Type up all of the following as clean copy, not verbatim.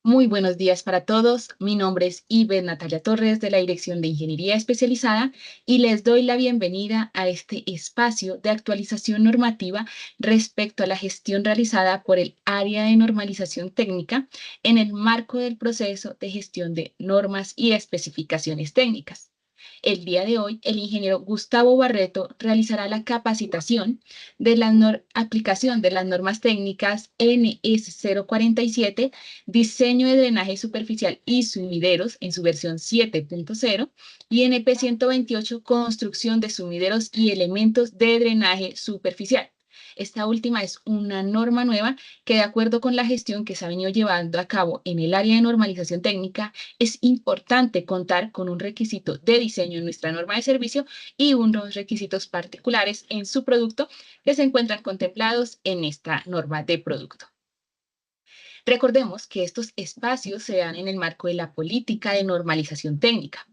Muy buenos días para todos. Mi nombre es Iber Natalia Torres de la Dirección de Ingeniería Especializada y les doy la bienvenida a este espacio de actualización normativa respecto a la gestión realizada por el Área de Normalización Técnica en el marco del proceso de gestión de normas y especificaciones técnicas. El día de hoy, el ingeniero Gustavo Barreto realizará la capacitación de la aplicación de las normas técnicas NS047, diseño de drenaje superficial y sumideros en su versión 7.0 y NP128, construcción de sumideros y elementos de drenaje superficial. Esta última es una norma nueva que, de acuerdo con la gestión que se ha venido llevando a cabo en el área de normalización técnica, es importante contar con un requisito de diseño en nuestra norma de servicio y unos requisitos particulares en su producto que se encuentran contemplados en esta norma de producto. Recordemos que estos espacios se dan en el marco de la política de normalización técnica,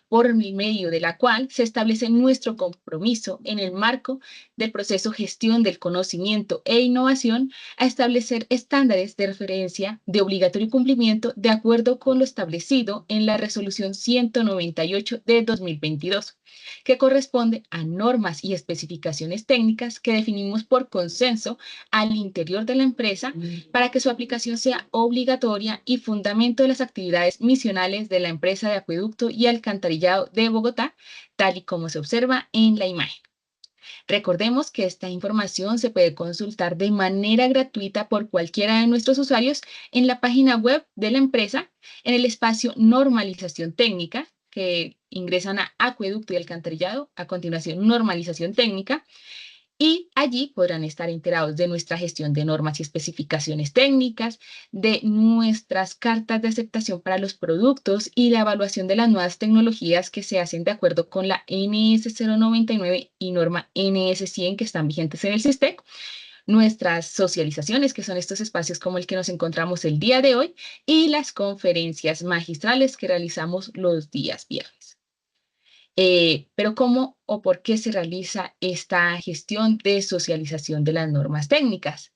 por medio de la cual se establece nuestro compromiso en el marco del proceso gestión del conocimiento e innovación a establecer estándares de referencia de obligatorio cumplimiento de acuerdo con lo establecido en la Resolución 198 de 2022, que corresponde a normas y especificaciones técnicas que definimos por consenso al interior de la empresa para que su aplicación sea obligatoria y fundamento de las actividades misionales de la empresa de acueducto y alcantarillado de Bogotá, tal y como se observa en la imagen. Recordemos que esta información se puede consultar de manera gratuita por cualquiera de nuestros usuarios en la página web de la empresa, en el espacio Normalización Técnica, que ingresan a Acueducto y Alcantarillado, a continuación Normalización Técnica, y allí podrán estar enterados de nuestra gestión de normas y especificaciones técnicas, de nuestras cartas de aceptación para los productos y la evaluación de las nuevas tecnologías que se hacen de acuerdo con la NS099 y norma NS100 que están vigentes en el SISTEC, nuestras socializaciones, que son estos espacios como el que nos encontramos el día de hoy, y las conferencias magistrales que realizamos los días viernes. Pero ¿cómo o por qué se realiza esta gestión de socialización de las normas técnicas?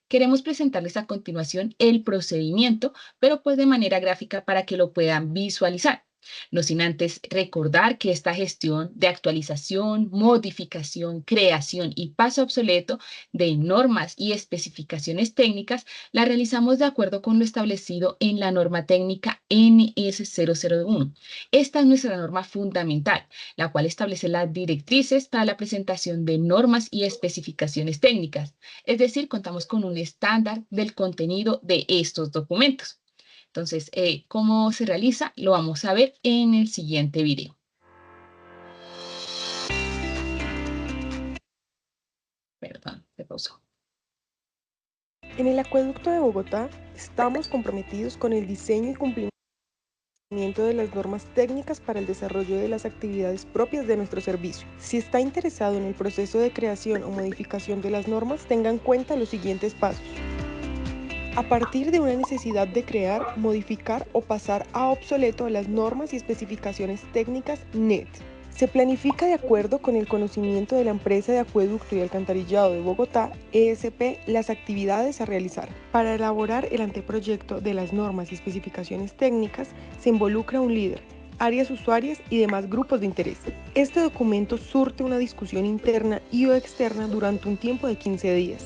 Queremos presentarles a continuación el procedimiento, pero pues de manera gráfica para que lo puedan visualizar. No sin antes recordar que esta gestión de actualización, modificación, creación y paso obsoleto de normas y especificaciones técnicas la realizamos de acuerdo con lo establecido en la norma técnica NS001. Esta es nuestra norma fundamental, la cual establece las directrices para la presentación de normas y especificaciones técnicas. Es decir, contamos con un estándar del contenido de estos documentos. Entonces, ¿cómo se realiza? Lo vamos a ver en el siguiente video. Perdón, se pausó. En el Acueducto de Bogotá estamos comprometidos con el diseño y cumplimiento de las normas técnicas para el desarrollo de las actividades propias de nuestro servicio. Si está interesado en el proceso de creación o modificación de las normas, tenga en cuenta los siguientes pasos. A partir de una necesidad de crear, modificar o pasar a obsoleto las normas y especificaciones técnicas NET. Se planifica de acuerdo con el conocimiento de la empresa de acueducto y alcantarillado de Bogotá, ESP, las actividades a realizar. Para elaborar el anteproyecto de las normas y especificaciones técnicas, se involucra un líder, áreas usuarias y demás grupos de interés. Este documento surte una discusión interna y o externa durante un tiempo de 15 días.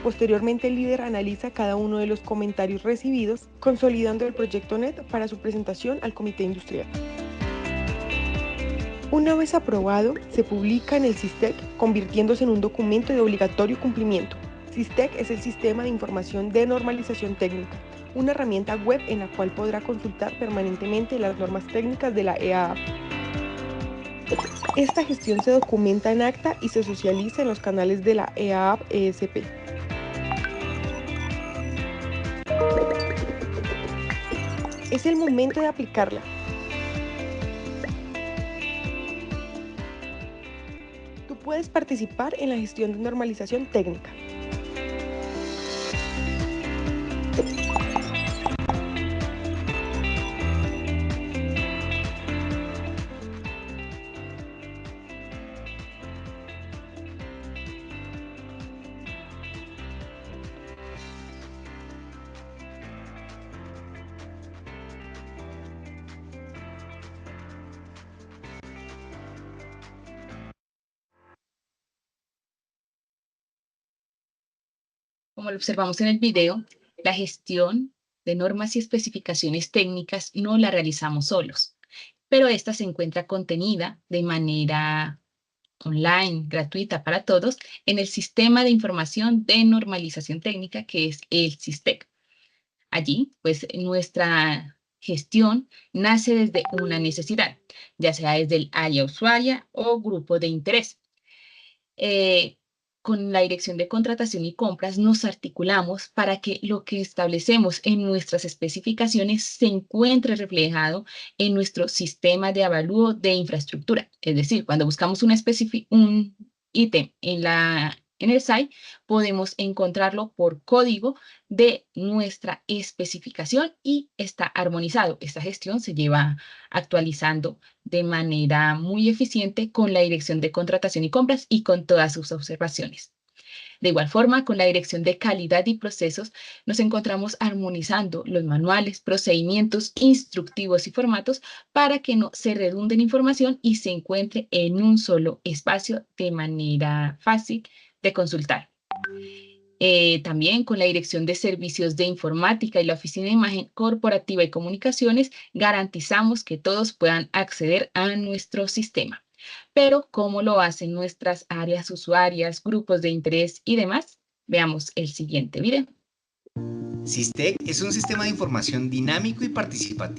Posteriormente, el líder analiza cada uno de los comentarios recibidos, consolidando el proyecto NET para su presentación al comité industrial. Una vez aprobado, se publica en el SISTEC, convirtiéndose en un documento de obligatorio cumplimiento. SISTEC es el Sistema de Información de Normalización Técnica, una herramienta web en la cual podrá consultar permanentemente las normas técnicas de la EAAP. Esta gestión se documenta en acta y se socializa en los canales de la EAAP-ESP. Es el momento de aplicarla. Tú puedes participar en la gestión de normalización técnica. Como lo observamos en el video, la gestión de normas y especificaciones técnicas no la realizamos solos, pero esta se encuentra contenida de manera online, gratuita para todos, en el Sistema de Información de Normalización Técnica, que es el SISTEC. Allí, pues nuestra gestión nace desde una necesidad, ya sea desde el área usuaria o grupo de interés. Eh, con la Dirección de Contratación y Compras nos articulamos para que lo que establecemos en nuestras especificaciones se encuentre reflejado en nuestro sistema de avalúo de infraestructura. Es decir, cuando buscamos un ítem en el site, podemos encontrarlo por código de nuestra especificación y está armonizado. Esta gestión se lleva actualizando de manera muy eficiente con la Dirección de Contratación y Compras y con todas sus observaciones. De igual forma, con la Dirección de Calidad y Procesos nos encontramos armonizando los manuales, procedimientos, instructivos y formatos para que no se redunden información y se encuentre en un solo espacio de manera fácil de consultar. También con la Dirección de Servicios de Informática y la Oficina de Imagen Corporativa y Comunicaciones, garantizamos que todos puedan acceder a nuestro sistema. Pero, ¿cómo lo hacen nuestras áreas usuarias, grupos de interés y demás? Veamos el siguiente video. SISTEC es un sistema de información dinámico y participativo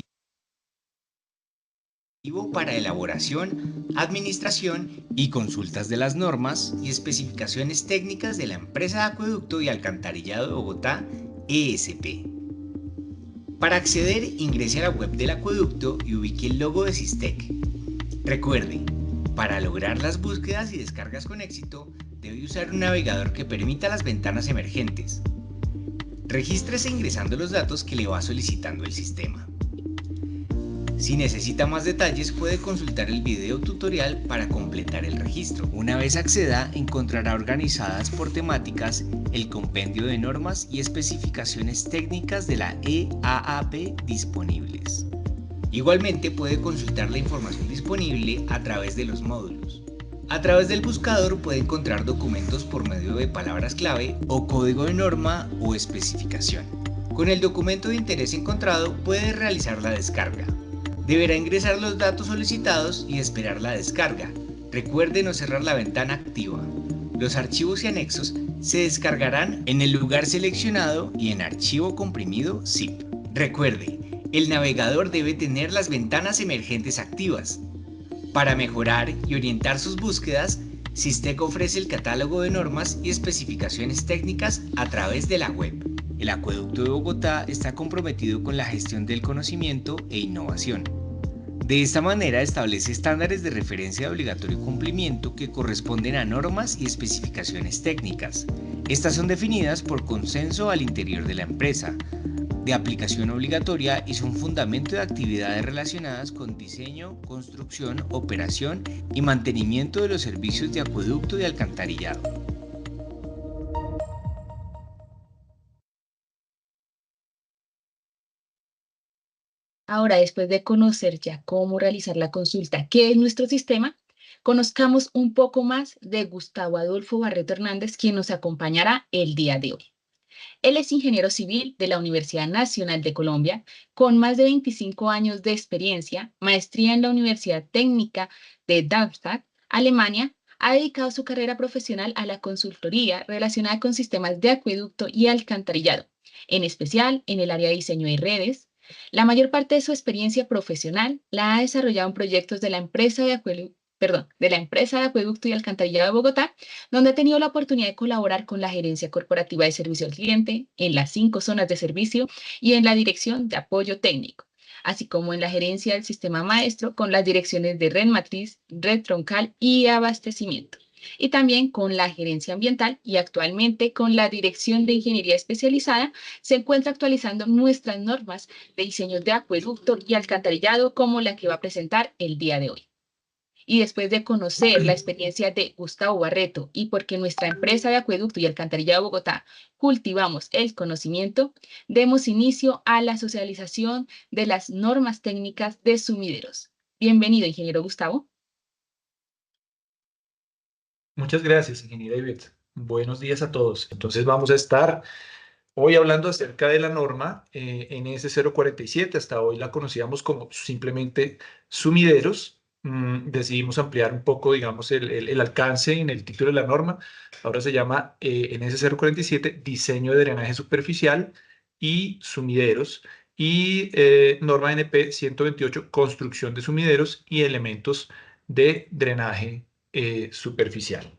para elaboración, administración y consultas de las normas y especificaciones técnicas de la Empresa de Acueducto y Alcantarillado de Bogotá, ESP. Para acceder, ingrese a la web del acueducto y ubique el logo de SISTEC. Recuerde, para lograr las búsquedas y descargas con éxito, debe usar un navegador que permita las ventanas emergentes. Regístrese ingresando los datos que le va solicitando el sistema. Si necesita más detalles, puede consultar el video tutorial para completar el registro. Una vez acceda, encontrará organizadas por temáticas el compendio de normas y especificaciones técnicas de la EAAP disponibles. Igualmente puede consultar la información disponible a través de los módulos. A través del buscador puede encontrar documentos por medio de palabras clave o código de norma o especificación. Con el documento de interés encontrado puede realizar la descarga. Deberá ingresar los datos solicitados y esperar la descarga. Recuerde no cerrar la ventana activa. Los archivos y anexos se descargarán en el lugar seleccionado y en archivo comprimido zip. Recuerde, el navegador debe tener las ventanas emergentes activas. Para mejorar y orientar sus búsquedas, SISTEC ofrece el catálogo de normas y especificaciones técnicas a través de la web. El Acueducto de Bogotá está comprometido con la gestión del conocimiento e innovación. De esta manera establece estándares de referencia de obligatorio cumplimiento que corresponden a normas y especificaciones técnicas. Estas son definidas por consenso al interior de la empresa, de aplicación obligatoria y son fundamento de actividades relacionadas con diseño, construcción, operación y mantenimiento de los servicios de acueducto y alcantarillado. Ahora, después de conocer ya cómo realizar la consulta, qué es nuestro sistema, conozcamos un poco más de Gustavo Adolfo Barreto Hernández, quien nos acompañará el día de hoy. Él es ingeniero civil de la Universidad Nacional de Colombia, con más de 25 años de experiencia, maestría en la Universidad Técnica de Darmstadt, Alemania. Ha dedicado su carrera profesional a la consultoría relacionada con sistemas de acueducto y alcantarillado, en especial en el área de diseño de redes. La mayor parte de su experiencia profesional la ha desarrollado en proyectos de la empresa de acueducto y alcantarillado de Bogotá, donde ha tenido la oportunidad de colaborar con la Gerencia Corporativa de Servicio al Cliente, en las 5 zonas de servicio y en la Dirección de Apoyo Técnico, así como en la Gerencia del Sistema Maestro con las direcciones de Red Matriz, Red Troncal y Abastecimiento, y también con la Gerencia Ambiental y actualmente con la Dirección de Ingeniería Especializada. Se encuentra actualizando nuestras normas de diseño de acueducto y alcantarillado como la que va a presentar el día de hoy. Y después de conocer la experiencia de Gustavo Barreto y porque nuestra empresa de acueducto y alcantarillado de Bogotá cultivamos el conocimiento, demos inicio a la socialización de las normas técnicas de sumideros. Bienvenido, ingeniero Gustavo. Muchas gracias, ingeniera Ivette. Buenos días a todos. Entonces vamos a estar hoy hablando acerca de la norma NS047. Hasta hoy la conocíamos como simplemente sumideros. Decidimos ampliar un poco, digamos, el alcance en el título de la norma. Ahora se llama NS047, diseño de drenaje superficial y sumideros. Y norma NP 128, construcción de sumideros y elementos de drenaje superficial.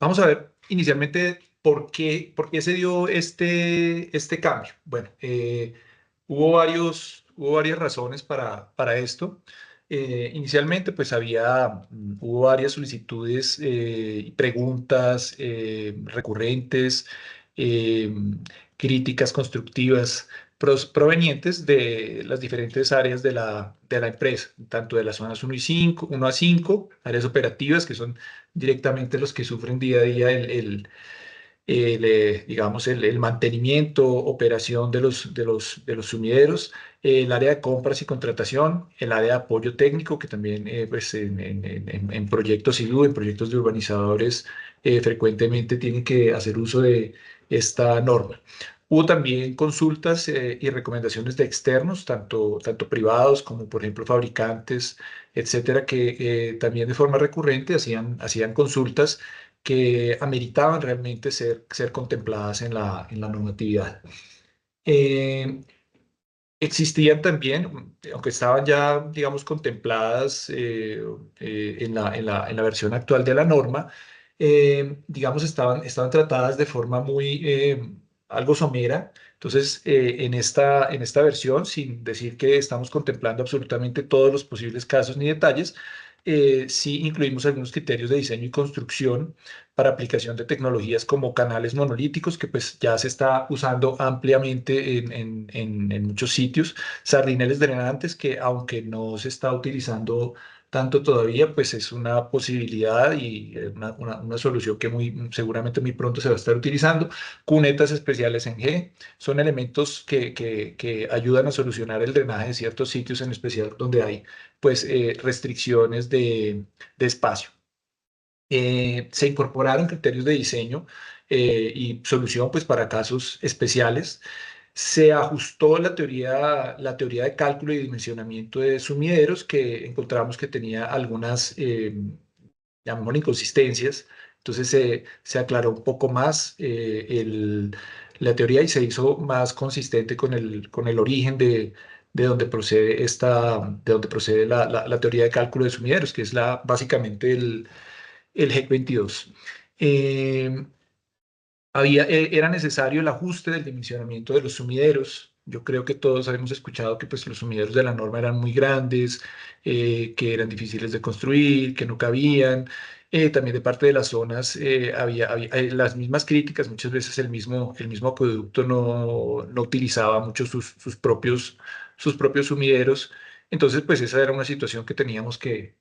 Vamos a ver inicialmente por qué se dio este cambio. Bueno, hubo varias razones para esto. Inicialmente, pues hubo varias solicitudes y preguntas recurrentes, eh, críticas constructivas provenientes de las diferentes áreas de la empresa, tanto de las zonas 1 y 5, 1 a 5, áreas operativas, que son directamente los que sufren día a día digamos, el mantenimiento, operación de los sumideros, el área de compras y contratación, el área de apoyo técnico, que también pues, en proyectos ILU, en proyectos de urbanizadores, frecuentemente tienen que hacer uso de esta norma. Hubo también consultas y recomendaciones de externos, tanto privados como, por ejemplo, fabricantes, etcétera, que también de forma recurrente hacían consultas que ameritaban realmente ser contempladas en la normatividad. Eh, Existían también, aunque estaban ya, digamos, contempladas en la versión actual de la norma, digamos, estaban tratadas de forma muy, algo somera. Entonces, en esta versión, sin decir que estamos contemplando absolutamente todos los posibles casos ni detalles, sí incluimos algunos criterios de diseño y construcción para aplicación de tecnologías como canales monolíticos, que pues ya se está usando ampliamente en muchos sitios, sardineles drenantes, que aunque no se está utilizando tanto todavía, pues es una posibilidad y una solución que seguramente muy pronto se va a estar utilizando. Cunetas especiales en G son elementos que ayudan a solucionar el drenaje de ciertos sitios, en especial donde hay pues restricciones de espacio. Se incorporaron criterios de diseño y solución pues, para casos especiales. Se ajustó la teoría de cálculo y dimensionamiento de sumideros, que encontramos que tenía algunas, llamémosle, inconsistencias. Entonces se aclaró un poco más la teoría y se hizo más consistente con el origen de donde procede la teoría de cálculo de sumideros, que es básicamente el GEC 22. Eh, Era necesario el ajuste del dimensionamiento de los sumideros. Yo creo que todos habíamos escuchado que pues, los sumideros de la norma eran muy grandes, que eran difíciles de construir, que no cabían. También de parte de las zonas había las mismas críticas. Muchas veces el mismo acueducto no utilizaba mucho sus propios sumideros. Entonces, pues esa era una situación que teníamos que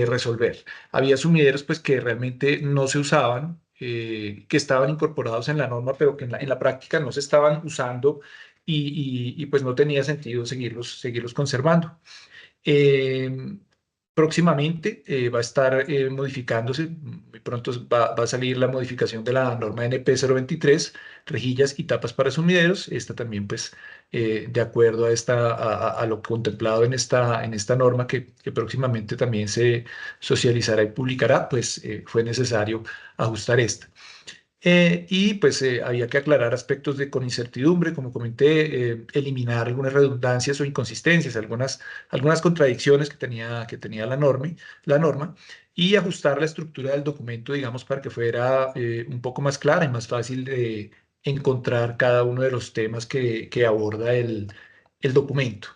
resolver. Había sumideros pues que realmente no se usaban, que estaban incorporados en la norma, pero que en la práctica no se estaban usando pues no tenía sentido seguirlos conservando. Eh, Próximamente va a estar modificándose, muy pronto va a salir la modificación de la norma NP 023, rejillas y tapas para sumideros. Esta también, pues, de acuerdo a lo contemplado en esta norma que próximamente también se socializará y publicará, pues fue necesario ajustar esta. Y pues había que aclarar aspectos con incertidumbre, como comenté, eliminar algunas redundancias o inconsistencias, algunas contradicciones que tenía la norma, y ajustar la estructura del documento, digamos, para que fuera un poco más clara y más fácil de encontrar cada uno de los temas que aborda el documento.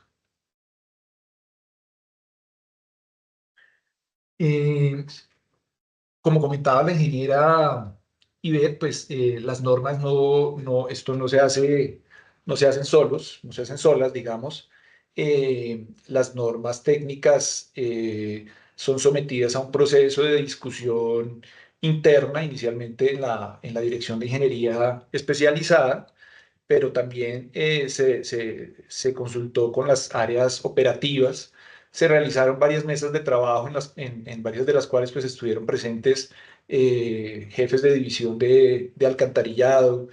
Eh, Como comentaba la ingeniera Ivette, pues las normas esto no se hacen solos, no se hacen solas, digamos. Las normas técnicas son sometidas a un proceso de discusión interna, inicialmente en la Dirección de Ingeniería Especializada, pero también se consultó con las áreas operativas. Se realizaron varias mesas de trabajo en varias de las cuales pues estuvieron presentes jefes de división de alcantarillado,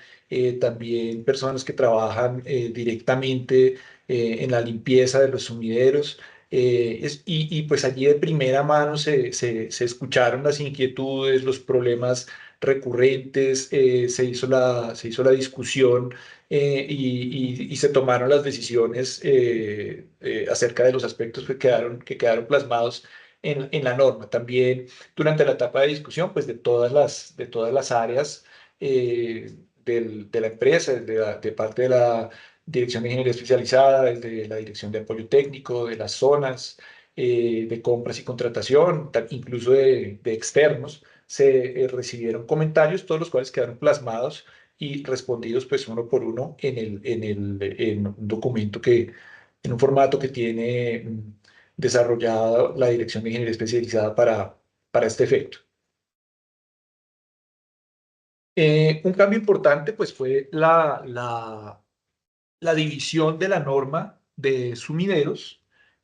también personas que trabajan directamente en la limpieza de los sumideros. Pues allí de primera mano se escucharon las inquietudes, los problemas recurrentes, se hizo la discusión y se tomaron las decisiones acerca de los aspectos que quedaron plasmados en la norma. También durante la etapa de discusión, pues de todas las áreas de la empresa, de parte de la Dirección de Ingeniería Especializada, desde la Dirección de Apoyo Técnico, de las zonas de compras y contratación, incluso de externos, se recibieron comentarios, todos los cuales quedaron plasmados y respondidos pues uno por uno en un documento en un formato que tiene desarrollado la Dirección de Ingeniería Especializada para este efecto. Un cambio importante pues fue la división de la norma de sumideros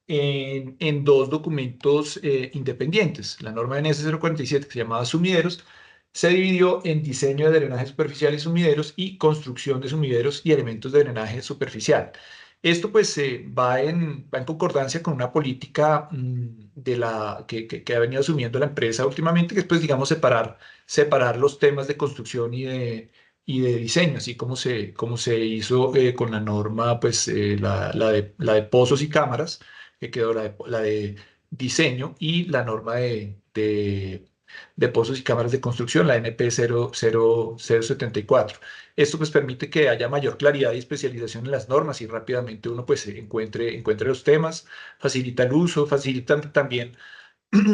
en dos documentos independientes. La norma NS 047, que se llamaba sumideros, se dividió en diseño de drenaje superficial y sumideros y construcción de sumideros y elementos de drenaje superficial. Esto pues va en concordancia con una política que ha venido asumiendo la empresa últimamente, que es pues digamos separar los temas de construcción y de diseño, así como se hizo con la norma, pues la de pozos y cámaras, que quedó la de diseño y la norma de pozos y cámaras de construcción, la NP 00074. Esto pues permite que haya mayor claridad y especialización en las normas y rápidamente uno pues encuentre los temas, facilita el uso, facilita también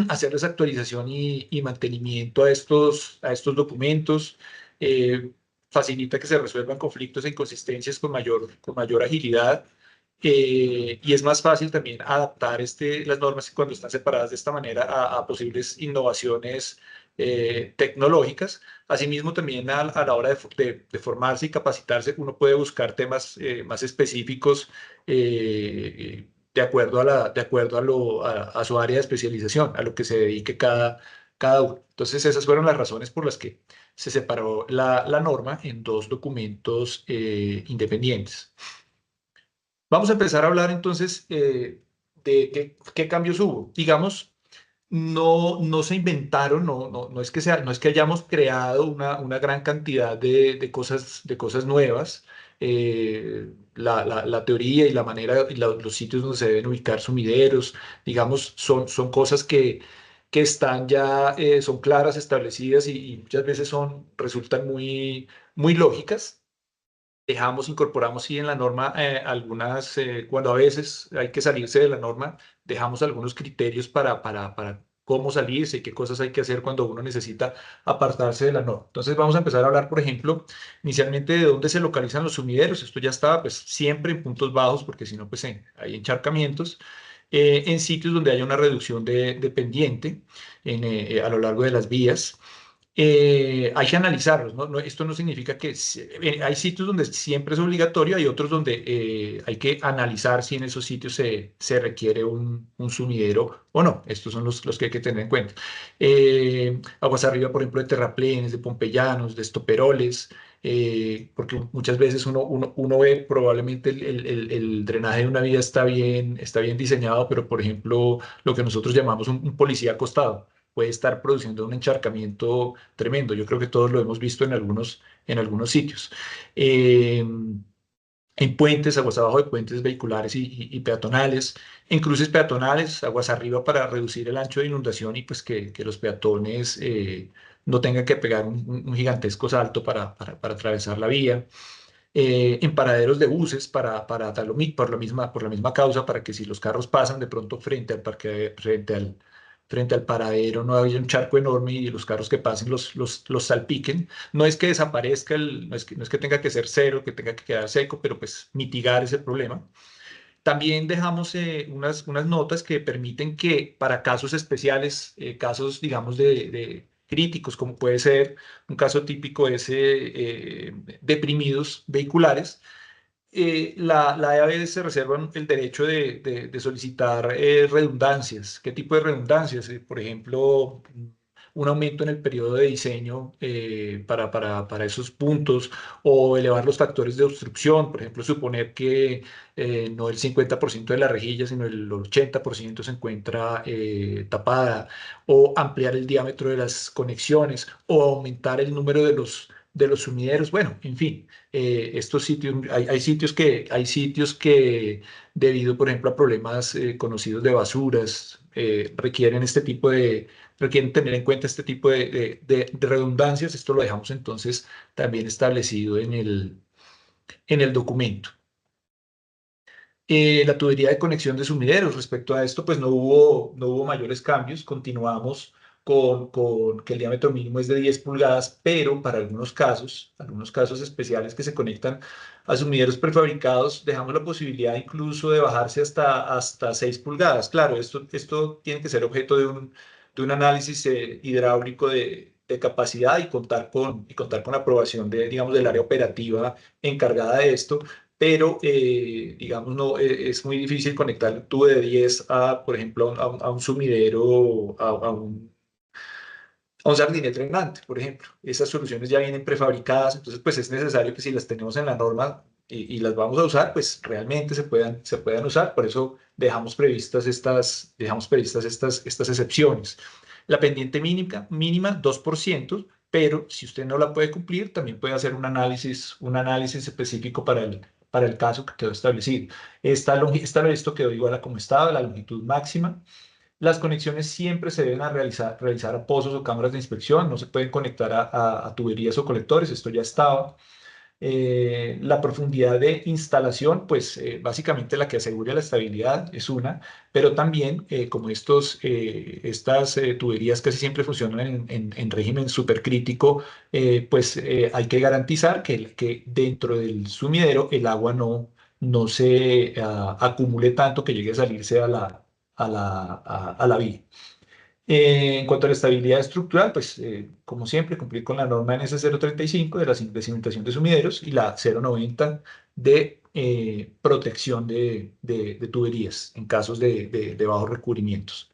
hacerles actualización y mantenimiento a estos documentos, eh, facilita que se resuelvan conflictos e inconsistencias con mayor agilidad. Y es más fácil también adaptar las normas cuando están separadas de esta manera a posibles innovaciones tecnológicas. Asimismo, también a la hora de formarse y capacitarse, uno puede buscar temas más específicos de acuerdo a su área de especialización, a lo que se dedique cada uno. Entonces, esas fueron las razones por las que se separó la norma en dos documentos independientes. Vamos a empezar a hablar entonces de qué cambios hubo. Digamos, no se inventaron, no es que hayamos creado una gran cantidad de cosas nuevas. La teoría y la manera y los sitios donde se deben ubicar sumideros, digamos, son cosas que están ya, son claras, establecidas y muchas veces resultan muy lógicas. Incorporamos sí en la norma cuando a veces hay que salirse de la norma, dejamos algunos criterios para cómo salirse y qué cosas hay que hacer cuando uno necesita apartarse de la norma. Entonces vamos a empezar a hablar, por ejemplo, inicialmente de dónde se localizan los sumideros. Esto ya estaba pues siempre en puntos bajos porque si no pues hay encharcamientos. En sitios donde haya una reducción de pendiente a lo largo de las vías. Hay que analizarlos, ¿no? Esto no significa hay sitios donde siempre es obligatorio, hay otros donde hay que analizar si en esos sitios se requiere un sumidero o no. Estos son los que hay que tener en cuenta. Aguas arriba, por ejemplo, de terraplenes, de pompeyanos, de estoperoles, porque muchas veces uno ve probablemente el drenaje de una vía está bien diseñado, pero por ejemplo, lo que nosotros llamamos un policía acostado puede estar produciendo un encharcamiento tremendo. Yo creo que todos lo hemos visto en algunos sitios. Eh, en puentes, aguas abajo de puentes vehiculares y peatonales, en cruces peatonales, aguas arriba para reducir el ancho de inundación y pues que los peatones no tengan que pegar un gigantesco salto para atravesar la vía. En paraderos de buses por la misma causa, para que si los carros pasan de pronto frente al paradero no haya un charco enorme y los carros que pasen los salpiquen. No es que desaparezca, no es que tenga que ser cero, que tenga que quedar seco, pero pues mitigar ese problema. También dejamos unas notas que permiten que para casos especiales, casos digamos de críticos, como puede ser un caso típico es deprimidos vehiculares, la EAB se reserva el derecho de solicitar redundancias. ¿Qué tipo de redundancias? Por ejemplo, un aumento en el periodo de diseño para esos puntos o elevar los factores de obstrucción. Por ejemplo, suponer que no el 50% de la rejilla, sino el 80% se encuentra tapada, o ampliar el diámetro de las conexiones o aumentar el número de los sumideros. Bueno, en fin, estos sitios, hay sitios que debido, por ejemplo, a problemas conocidos de basuras, requieren tener en cuenta este tipo de redundancias. Esto lo dejamos entonces también establecido en el documento. La tubería de conexión de sumideros, respecto a esto, pues no hubo mayores cambios. Continuamos con que el diámetro mínimo es de 10 pulgadas, pero para algunos casos especiales que se conectan a sumideros prefabricados, dejamos la posibilidad incluso de bajarse hasta 6 pulgadas. Claro, esto tiene que ser objeto de un análisis hidráulico de capacidad, y contar con la aprobación digamos, del área operativa encargada de esto. Pero, digamos, no, es muy difícil conectar un tubo de 10 por ejemplo, a un sumidero, a un sardinete drenante, por ejemplo. Esas soluciones ya vienen prefabricadas, entonces pues es necesario que si las tenemos en la norma y las vamos a usar, pues realmente se puedan usar. Por eso dejamos previstas estas excepciones. La pendiente mínima 2%, pero si usted no la puede cumplir, también puede hacer un análisis específico para el caso que quedó establecido. Esto quedó igual a como estaba, la longitud máxima. Las conexiones siempre se deben realizar a pozos o cámaras de inspección, no se pueden conectar a tuberías o colectores, esto ya estaba. La profundidad de instalación, pues básicamente la que asegura la estabilidad es una, pero también como estas tuberías casi siempre funcionan en régimen supercrítico, pues hay que garantizar que dentro del sumidero el agua no se acumule tanto que llegue a salirse a la vía. En cuanto a la estabilidad estructural, pues como siempre, cumplir con la norma NS 035 de cimentación de sumideros y la 090 de protección de tuberías en casos de bajos recubrimientos.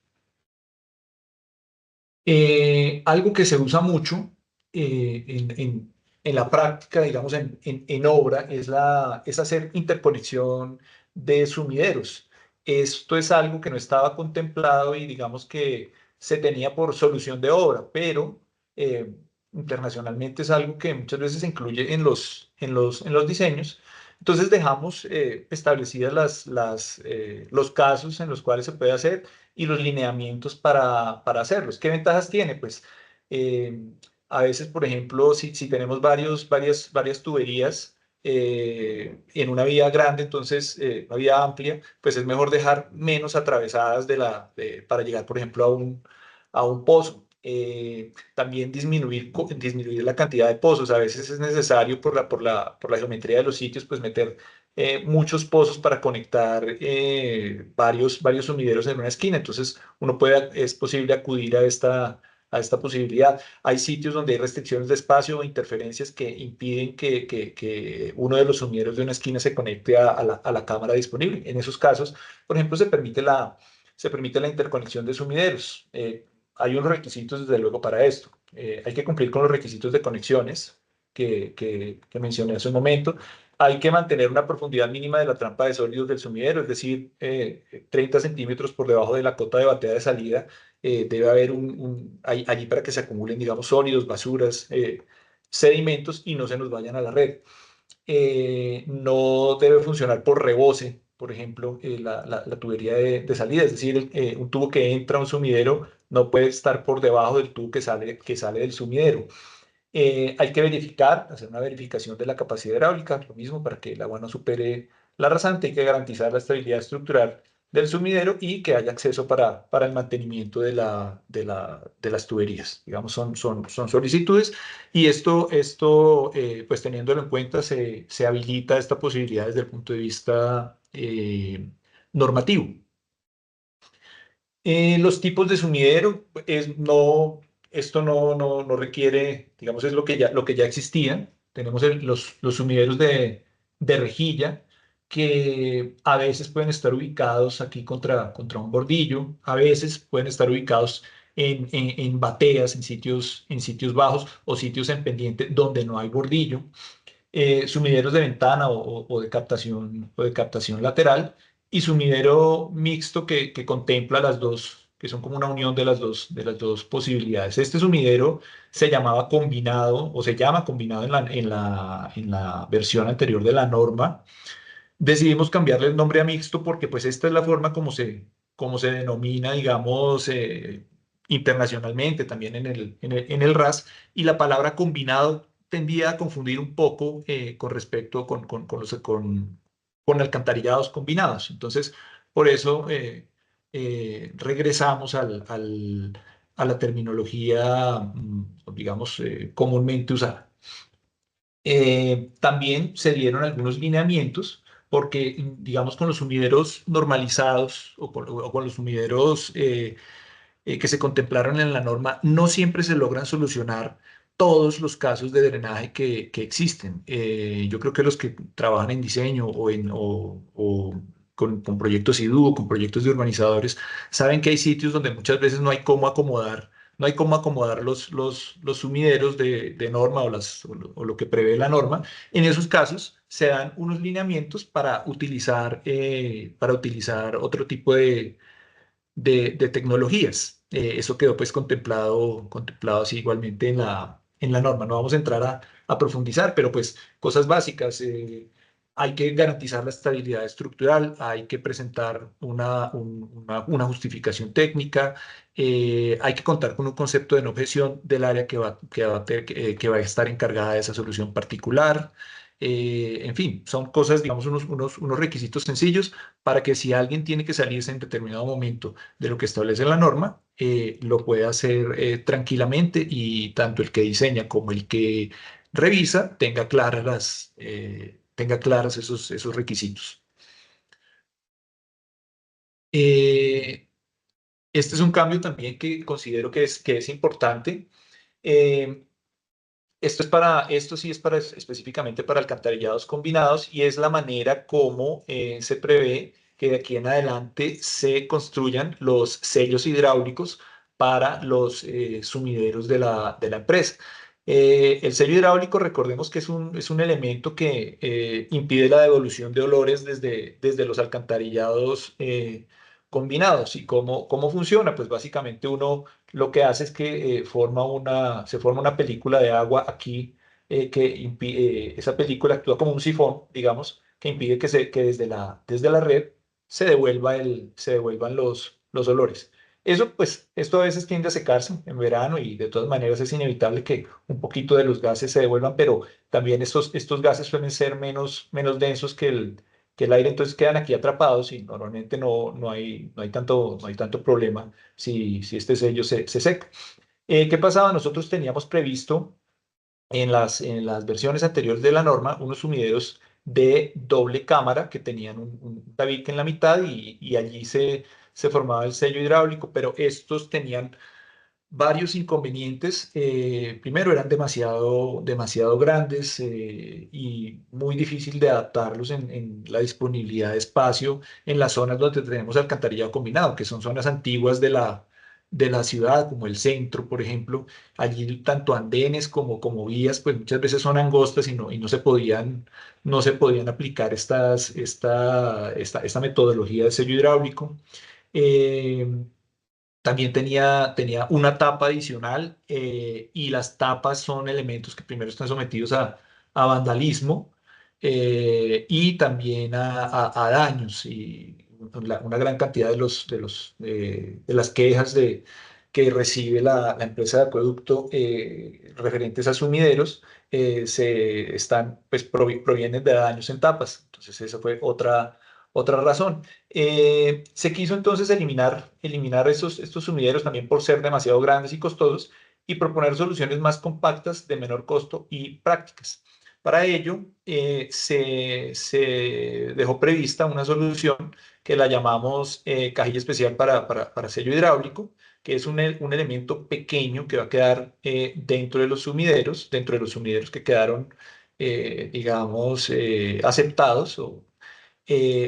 Algo que se usa mucho en la práctica, digamos, en obra, es hacer interconexión de sumideros. Esto es algo que no estaba contemplado y digamos que se tenía por solución de obra, pero eh, internacionalmente es algo que muchas veces se incluye en los diseños. Entonces dejamos establecidas los casos en los cuales se puede hacer y los lineamientos para hacerlos. ¿Qué ventajas tiene? Pues eh, a veces, por ejemplo, si tenemos varias tuberías en una vía grande, entonces una vía amplia, pues es mejor dejar menos atravesadas para llegar, por ejemplo, a un pozo. También disminuir la cantidad de pozos. A veces es necesario por la geometría de los sitios, pues meter muchos pozos para conectar varios sumideros en una esquina. Entonces, es posible acudir a esta posibilidad. Hay sitios donde hay restricciones de espacio o interferencias que impiden que uno de los sumideros de una esquina se conecte a la cámara disponible. En esos casos, por ejemplo, se permite la interconexión de sumideros. Hay unos requisitos, desde luego, para esto. Hay que cumplir con los requisitos de conexiones que mencioné hace un momento. Hay que mantener una profundidad mínima de la trampa de sólidos del sumidero, es decir, 30 centímetros por debajo de la cota de batea de salida. Debe haber allí para que se acumulen, digamos, sólidos, basuras, sedimentos y no se nos vayan a la red. No debe funcionar por rebose, por ejemplo, la tubería de salida, es decir, un tubo que entra a un sumidero no puede estar por debajo del tubo que sale del sumidero. Hay que hacer una verificación de la capacidad hidráulica, lo mismo para que el agua no supere la rasante. Hay que garantizar la estabilidad estructural del sumidero y que haya acceso para el mantenimiento de las tuberías. Digamos, son solicitudes y pues teniéndolo en cuenta, se habilita esta posibilidad desde el punto de vista normativo. Los tipos de sumidero, esto no requiere, digamos, es lo que ya existía. Tenemos los sumideros de rejilla, que a veces pueden estar ubicados aquí contra un bordillo, a veces pueden estar ubicados en bateas, en sitios bajos o sitios en pendiente donde no hay bordillo, sumideros de ventana o de captación lateral, y sumidero mixto que contempla las dos, que son como una unión de las dos posibilidades. Este sumidero se llamaba combinado o se llama combinado en la versión anterior de la norma. Decidimos cambiarle el nombre a mixto porque pues esta es la forma como se denomina, digamos, internacionalmente, también en el RAS, y la palabra combinado tendía a confundir un poco con respecto con alcantarillados combinados. Entonces, por eso regresamos a la terminología, digamos, comúnmente usada. También se dieron algunos lineamientos porque, digamos, con los sumideros normalizados o con los sumideros que se contemplaron en la norma, no siempre se logran solucionar todos los casos de drenaje que existen. Yo creo que los que trabajan en diseño o con proyectos IDU o con proyectos de urbanizadores saben que hay sitios donde muchas veces no hay cómo acomodar los sumideros de norma o lo que prevé la norma. En esos casos se dan unos lineamientos para utilizar otro tipo de tecnologías. Eso quedó pues contemplado así igualmente en la norma. No vamos a entrar a profundizar, pero pues cosas básicas. Hay que garantizar la estabilidad estructural, hay que presentar una justificación técnica, hay que contar con un concepto de no objeción del área que va a estar encargada de esa solución particular. En fin, son cosas, digamos, unos requisitos sencillos para que si alguien tiene que salirse en determinado momento de lo que establece la norma, lo puede hacer tranquilamente, y tanto el que diseña como el que revisa tenga claras esos requisitos. Eh, este es un cambio también que considero que es importante. Eh, esto sí es específicamente para alcantarillados combinados, y es la manera como se prevé que de aquí en adelante se construyan los sellos hidráulicos para los sumideros de la empresa. El sello hidráulico, recordemos que es un elemento que impide la devolución de olores desde los alcantarillados combinados. ¿Y cómo funciona? Pues básicamente uno lo que hace es que se forma una película de agua aquí, esa película actúa como un sifón, digamos, que impide que desde la red se devuelvan los olores. Eso, pues, esto a veces tiende a secarse en verano, y de todas maneras es inevitable que un poquito de los gases se devuelvan, pero también estos gases suelen ser menos densos que el aire, entonces quedan aquí atrapados y normalmente no hay tanto problema si este sello se seca. ¿Qué pasaba? Nosotros teníamos previsto en las versiones anteriores de la norma unos sumideros de doble cámara que tenían un tabique en la mitad, y allí se formaba el sello hidráulico, pero estos tenían varios inconvenientes. Primero, eran demasiado grandes, y muy difícil de adaptarlos en la disponibilidad de espacio en las zonas donde tenemos alcantarillado combinado, que son zonas antiguas de la ciudad, como el centro, por ejemplo. Allí tanto andenes como vías, pues muchas veces son angostas, y no se podían aplicar esta metodología de sello hidráulico. Eh, También tenía una tapa adicional, y las tapas son elementos que primero están sometidos a vandalismo, y también a daños. Y una gran cantidad de las quejas que recibe la empresa de acueducto referentes a sumideros pues, provienen de daños en tapas. Entonces, esa fue otra razón. Se quiso entonces eliminar estos sumideros también por ser demasiado grandes y costosos, y proponer soluciones más compactas, de menor costo y prácticas. Para ello, se dejó prevista una solución que la llamamos cajilla especial para sello hidráulico, que es un elemento pequeño que va a quedar dentro de los sumideros que quedaron, digamos, aceptados,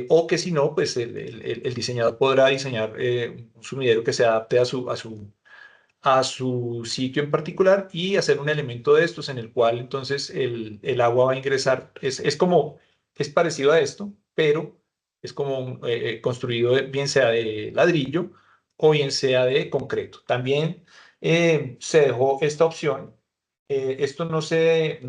o que si no, pues el diseñador podrá diseñar un sumidero que se adapte a su sitio en particular y hacer un elemento de estos en el cual entonces el agua va a ingresar. Es parecido a esto, pero es como construido bien sea de ladrillo o bien sea de concreto. También se dejó esta opción. Esto no se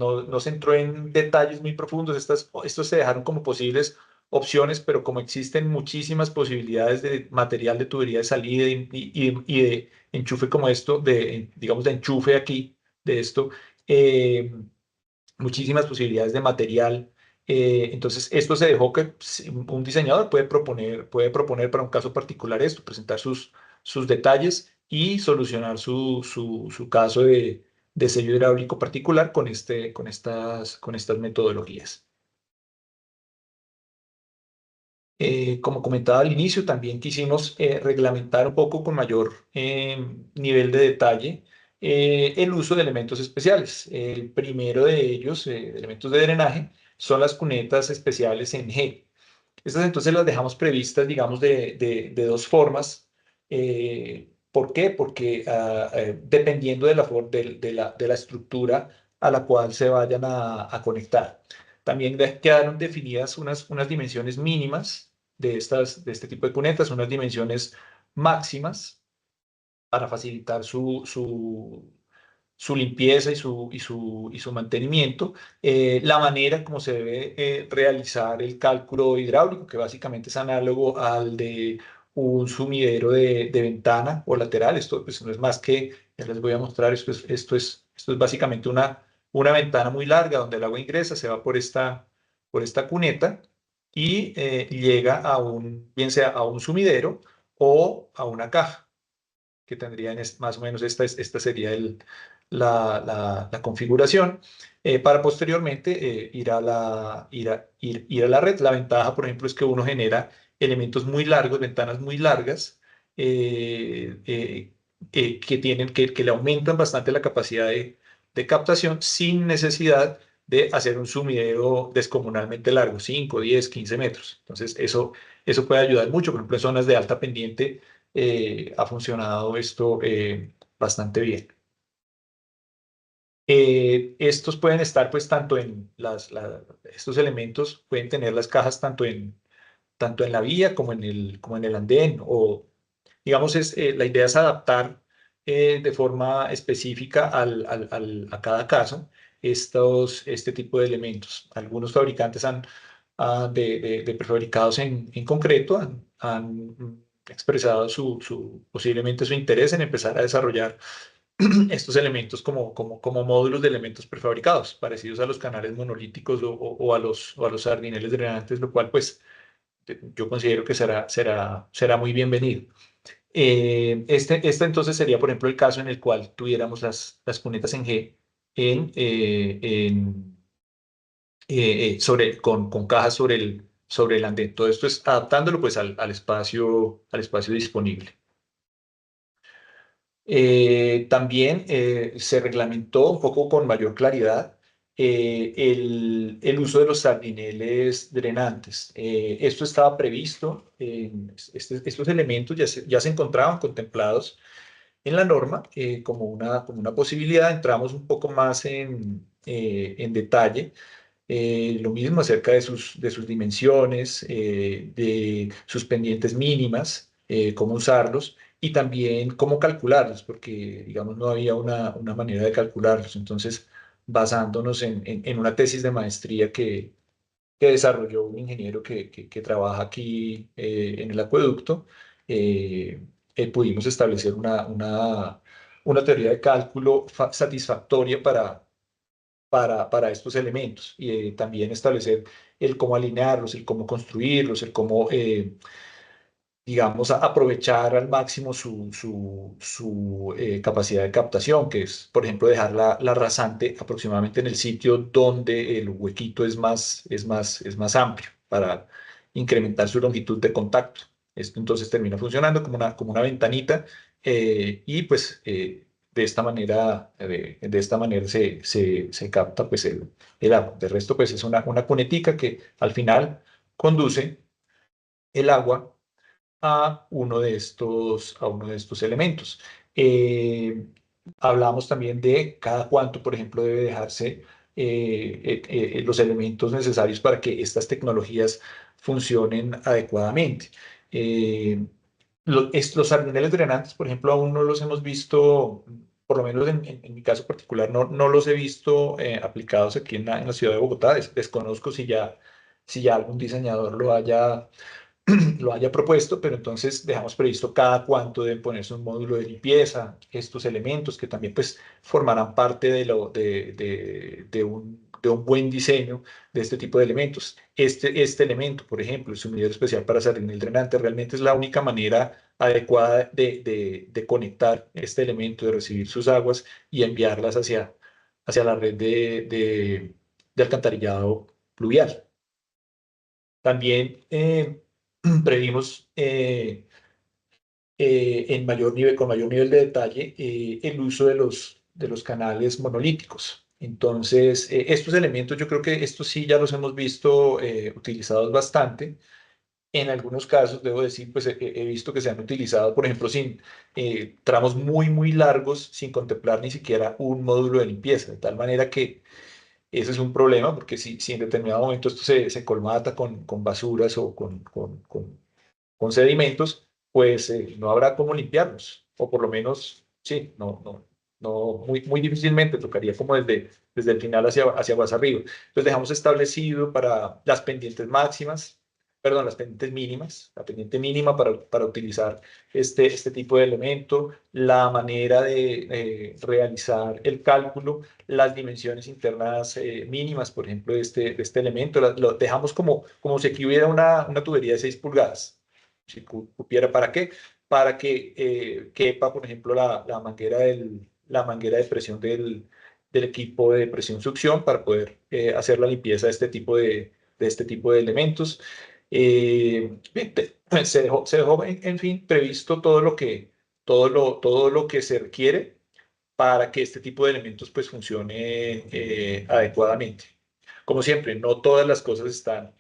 entró en detalles muy profundos. Estos se dejaron como posibles opciones, pero como existen muchísimas posibilidades de material de tubería de salida y de enchufe como esto, digamos, de enchufe aquí, de esto, eh, muchísimas posibilidades de material. Entonces, esto se dejó que un diseñador puede proponer para un caso particular esto, presentar sus detalles y solucionar su caso de sello hidráulico particular con estas metodologías. Como comentaba al inicio, también quisimos reglamentar un poco con mayor nivel de detalle el uso de elementos especiales. El primero de ellos, elementos de drenaje, son las cunetas especiales en G. Estas entonces las dejamos previstas, digamos, de dos formas. ¿Por qué? Porque dependiendo de la estructura a la cual se vayan a conectar. También quedaron definidas unas dimensiones mínimas de este tipo de cunetas, unas dimensiones máximas para facilitar su limpieza y su mantenimiento, la manera como se debe realizar el cálculo hidráulico, que básicamente es análogo al de un sumidero de ventana o lateral. Esto pues, no es más que, ya les voy a mostrar, esto es básicamente una ventana muy larga donde el agua ingresa, se va por esta cuneta y llega bien sea a un sumidero o a una caja que tendrían más o menos esta sería la configuración, para posteriormente ir a la red. La ventaja, por ejemplo, es que uno genera elementos muy largos, ventanas muy largas, que le aumentan bastante la capacidad de captación sin necesidad de hacer un sumidero descomunalmente largo, 5, 10, 15 metros. Entonces, eso puede ayudar mucho, por ejemplo, en zonas de alta pendiente ha funcionado esto bastante bien. Estos pueden estar pues tanto en estos elementos pueden tener las cajas tanto en la vía como en el andén o digamos la idea es adaptar de forma específica a cada caso este tipo de elementos. Algunos fabricantes de prefabricados en concreto han expresado posiblemente su interés en empezar a desarrollar estos elementos como módulos de elementos prefabricados, parecidos a los canales monolíticos o a los sardineles drenantes, lo cual pues yo considero que será muy bienvenido. Este entonces sería, por ejemplo, el caso en el cual tuviéramos las cunetas en G con cajas sobre el andén. Todo esto es adaptándolo pues al espacio disponible. También se reglamentó un poco con mayor claridad el uso de los sardineles drenantes. Esto estaba previsto, estos elementos ya se encontraban contemplados en la norma como una posibilidad. Entramos un poco más en detalle. Lo mismo acerca de sus dimensiones, de sus pendientes mínimas, cómo usarlos y también cómo calcularlos, porque, digamos, no había una manera de calcularlos. Entonces, basándonos en una tesis de maestría que desarrolló un ingeniero que trabaja aquí en el acueducto, pudimos establecer una teoría de cálculo satisfactoria para estos elementos y también establecer el cómo alinearlos, el cómo construirlos, el cómo, digamos, aprovechar al máximo su capacidad de captación, que es, por ejemplo, dejar la rasante aproximadamente en el sitio donde el huequito es más amplio para incrementar su longitud de contacto. Esto entonces termina funcionando como una ventanita y pues de esta manera se capta pues el agua. De resto pues es una cunetica que al final conduce el agua a uno de estos elementos. Hablamos también de cada cuánto, por ejemplo, debe dejarse los elementos necesarios para que estas tecnologías funcionen adecuadamente. Los sardineles drenantes, por ejemplo, aún no los hemos visto, por lo menos en mi caso particular, no los he visto aplicados aquí en la ciudad de Bogotá. Desconozco si ya algún diseñador lo haya propuesto, pero entonces dejamos previsto cada cuánto deben ponerse un módulo de limpieza, estos elementos que también pues formarán parte de un buen diseño de este tipo de elementos. Este elemento, por ejemplo, el sumidero especial para sardinel drenante, realmente es la única manera adecuada de conectar este elemento, de recibir sus aguas y enviarlas hacia la red de alcantarillado pluvial. También previmos con mayor nivel de detalle el uso de los canales monolíticos. Entonces, estos elementos yo creo que estos sí ya los hemos visto utilizados bastante. En algunos casos, debo decir, pues he visto que se han utilizado, por ejemplo, sin tramos muy, muy largos, sin contemplar ni siquiera un módulo de limpieza, de tal manera que ese es un problema, porque si en determinado momento esto se colmata con basuras o con sedimentos, pues no habrá cómo limpiarlos, o por lo menos, sí, muy, muy difícilmente tocaría como desde el final hacia más arriba. Entonces dejamos establecido para las pendientes máximas, perdón, las pendientes mínimas, la pendiente mínima para utilizar este tipo de elemento, la manera de realizar el cálculo, las dimensiones internas mínimas, por ejemplo, de este elemento, lo dejamos como si aquí hubiera una tubería de 6 pulgadas. Si cupiera, ¿para qué? Para que quepa, por ejemplo, la manguera de presión del equipo de presión succión para poder hacer la limpieza de este tipo de elementos. Bien, se dejó, en fin, previsto todo lo que se requiere para que este tipo de elementos pues funcione adecuadamente. Como siempre, no todas las cosas están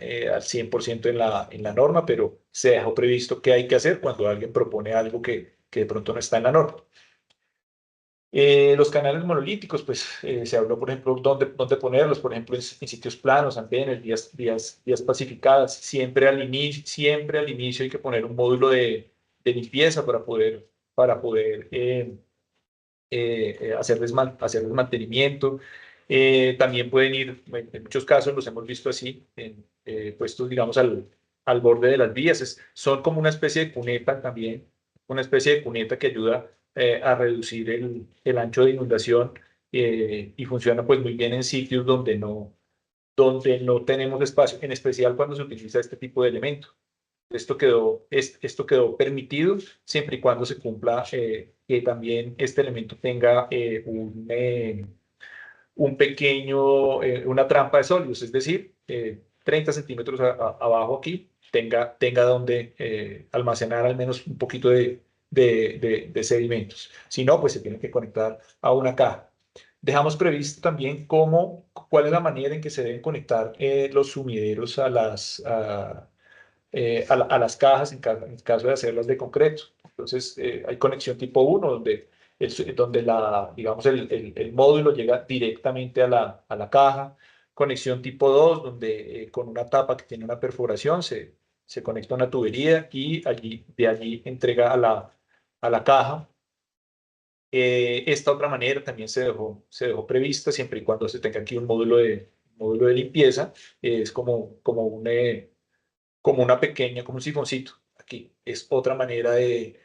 al 100% en la norma, pero se dejó previsto qué hay que hacer cuando alguien propone algo que de pronto no está en la norma. Los canales monolíticos, pues se habló, por ejemplo, dónde ponerlos, por ejemplo, en sitios planos, andenes, vías pacificadas. Siempre al inicio hay que poner un módulo de limpieza para poder hacerles mantenimiento. También pueden ir, en muchos casos los hemos visto así, puestos, digamos, al borde de las vías. Son como una especie de cuneta también, una especie de cuneta que ayuda a reducir el ancho de inundación y funciona pues muy bien en sitios donde no tenemos espacio, en especial cuando se utiliza este tipo de elemento. Esto quedó permitido siempre y cuando se cumpla que también este elemento tenga una trampa de sólidos, es decir, 30 centímetros abajo aquí tenga donde almacenar al menos un poquito de sedimentos. Si no, pues se tiene que conectar a una caja. Dejamos previsto también cuál es la manera en que se deben conectar los sumideros a las cajas en caso de hacerlas de concreto. Entonces, hay conexión tipo 1, donde digamos, el módulo llega directamente a la caja. Conexión tipo 2, donde con una tapa que tiene una perforación se conecta a una tubería y de allí entrega a la caja. Esta otra manera también se dejó prevista siempre y cuando se tenga aquí un módulo de limpieza. Es como un sifoncito. Aquí es otra manera de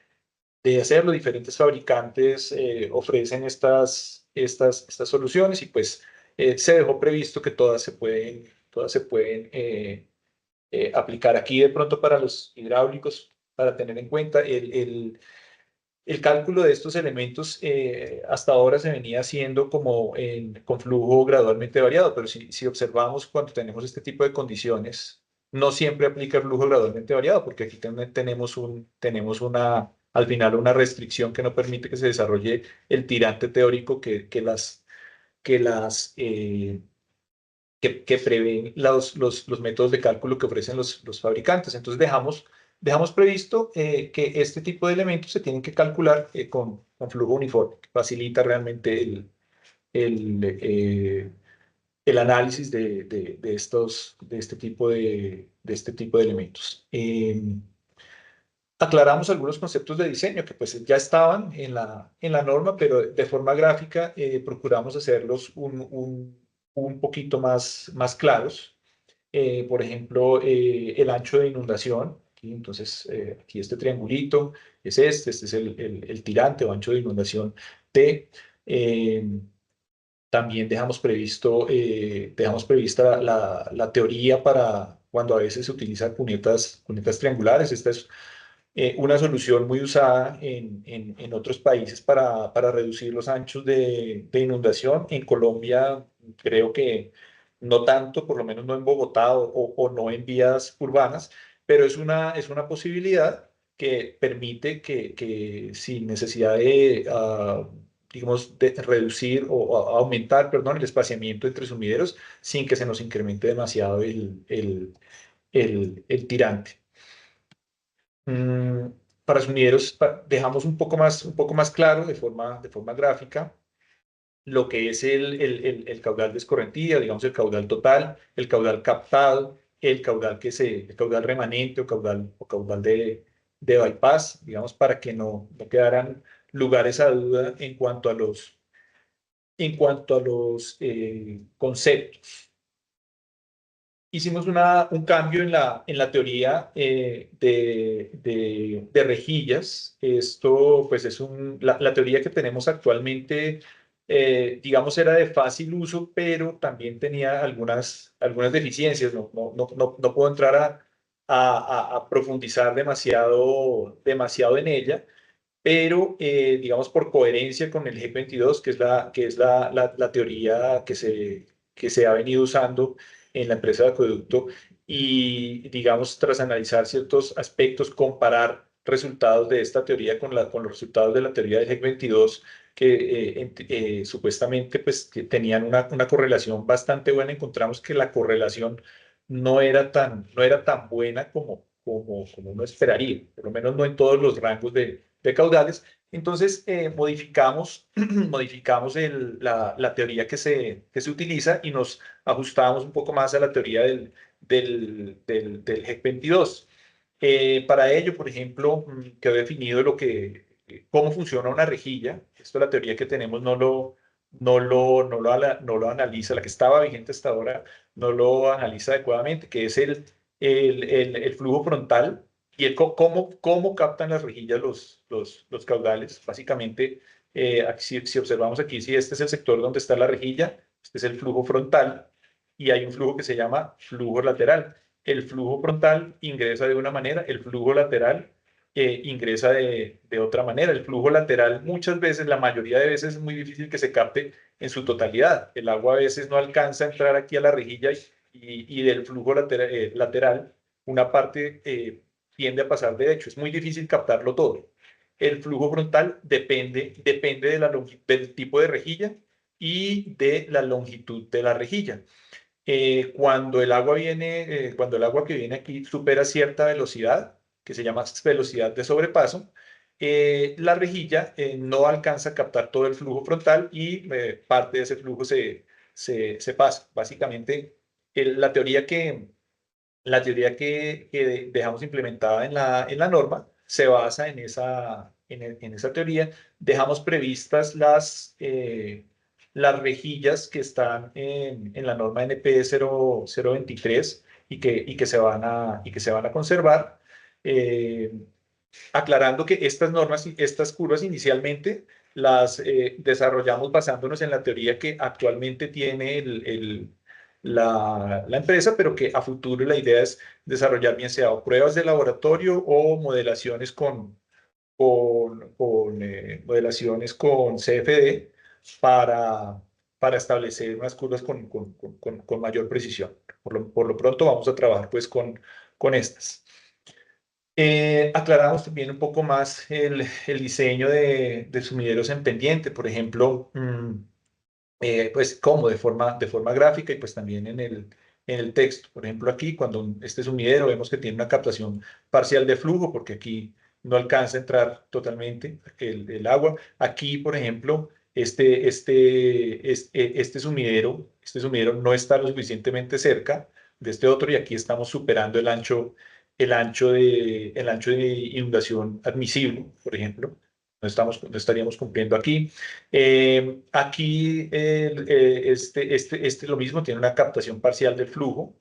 hacerlo. Diferentes fabricantes ofrecen estas soluciones y pues se dejó previsto que todas se pueden aplicar aquí de pronto para los hidráulicos, para tener en cuenta el cálculo de estos elementos. Hasta ahora se venía haciendo como con flujo gradualmente variado, pero si observamos cuando tenemos este tipo de condiciones, no siempre aplica el flujo gradualmente variado, porque aquí también tenemos al final una restricción que no permite que se desarrolle el tirante teórico que las que prevén los métodos de cálculo que ofrecen los fabricantes. Entonces dejamos previsto que este tipo de elementos se tienen que calcular con flujo uniforme, que facilita realmente el análisis de este tipo de elementos. Aclaramos algunos conceptos de diseño que pues ya estaban en la norma, pero de forma gráfica procuramos hacerlos un poquito más claros. Por ejemplo, el ancho de inundación. Aquí, entonces, aquí este triangulito es este es el tirante o ancho de inundación T. Eh, También dejamos prevista la teoría para cuando a veces se utilizan cunetas triangulares. Esta es una solución muy usada en otros países para reducir los anchos de inundación. En Colombia creo que no tanto, por lo menos no en Bogotá o no en vías urbanas, pero es una posibilidad que permite que sin necesidad de, digamos, de reducir o aumentar, perdón, el espaciamiento entre sumideros sin que se nos incremente demasiado el tirante. Mm, para sumideros dejamos un poco más claro de forma gráfica lo que es el caudal de escorrentía, digamos el caudal total, el caudal captado, el caudal remanente o caudal de bypass, digamos, para que no quedaran lugares a duda en cuanto a los conceptos. Hicimos un cambio en la teoría de rejillas. Esto, pues, la teoría que tenemos actualmente, digamos, era de fácil uso, pero también tenía algunas deficiencias. No puedo entrar a profundizar demasiado en ella, pero, digamos, por coherencia con el GEC 22, que es la teoría que se ha venido usando en la empresa de acueducto, y, digamos, tras analizar ciertos aspectos, comparar resultados de esta teoría con los resultados de la teoría del GEC 22, que supuestamente pues, que tenían una correlación bastante buena. Encontramos que la correlación no era tan buena como uno esperaría, por lo menos no en todos los rangos de caudales. Entonces, modificamos la teoría que se utiliza y nos ajustábamos un poco más a la teoría del GEC 22. Para ello, por ejemplo, quedó definido cómo funciona una rejilla. Esto, la teoría que tenemos no lo analiza, la que estaba vigente hasta ahora no lo analiza adecuadamente, que es el flujo frontal y cómo captan las rejillas los caudales. Básicamente, si observamos aquí, si este es el sector donde está la rejilla, este es el flujo frontal y hay un flujo que se llama flujo lateral. El flujo frontal ingresa de una manera, el flujo lateral ingresa de otra manera. El flujo lateral muchas veces, la mayoría de veces, es muy difícil que se capte en su totalidad. El agua a veces no alcanza a entrar aquí a la rejilla y del flujo lateral una parte tiende a pasar de hecho. Es muy difícil captarlo todo. El flujo frontal depende del tipo de rejilla y de la longitud de la rejilla. Cuando el agua que viene aquí supera cierta velocidad, que se llama velocidad de sobrepaso, la rejilla no alcanza a captar todo el flujo frontal y parte de ese flujo se pasa. Básicamente, la teoría que dejamos implementada en la norma se basa en esa teoría. Dejamos previstas las rejillas que están en la norma NP 023 y que se van a conservar, aclarando que estas normas, estas curvas inicialmente las desarrollamos basándonos en la teoría que actualmente tiene la empresa, pero que a futuro la idea es desarrollar bien sea o pruebas de laboratorio o modelaciones modelaciones con CFD para, para establecer unas curvas con mayor precisión. Por lo pronto vamos a trabajar pues con estas. Aclaramos también un poco más el diseño de sumideros en pendiente. Por ejemplo, pues como de forma gráfica y pues también en el texto. Por ejemplo, aquí cuando este sumidero vemos que tiene una captación parcial de flujo porque aquí no alcanza a entrar totalmente el agua. Aquí, por ejemplo, este sumidero no está lo suficientemente cerca de este otro y aquí estamos superando el ancho de inundación admisible, por ejemplo. No estaríamos cumpliendo aquí. Aquí lo mismo tiene una captación parcial del flujo.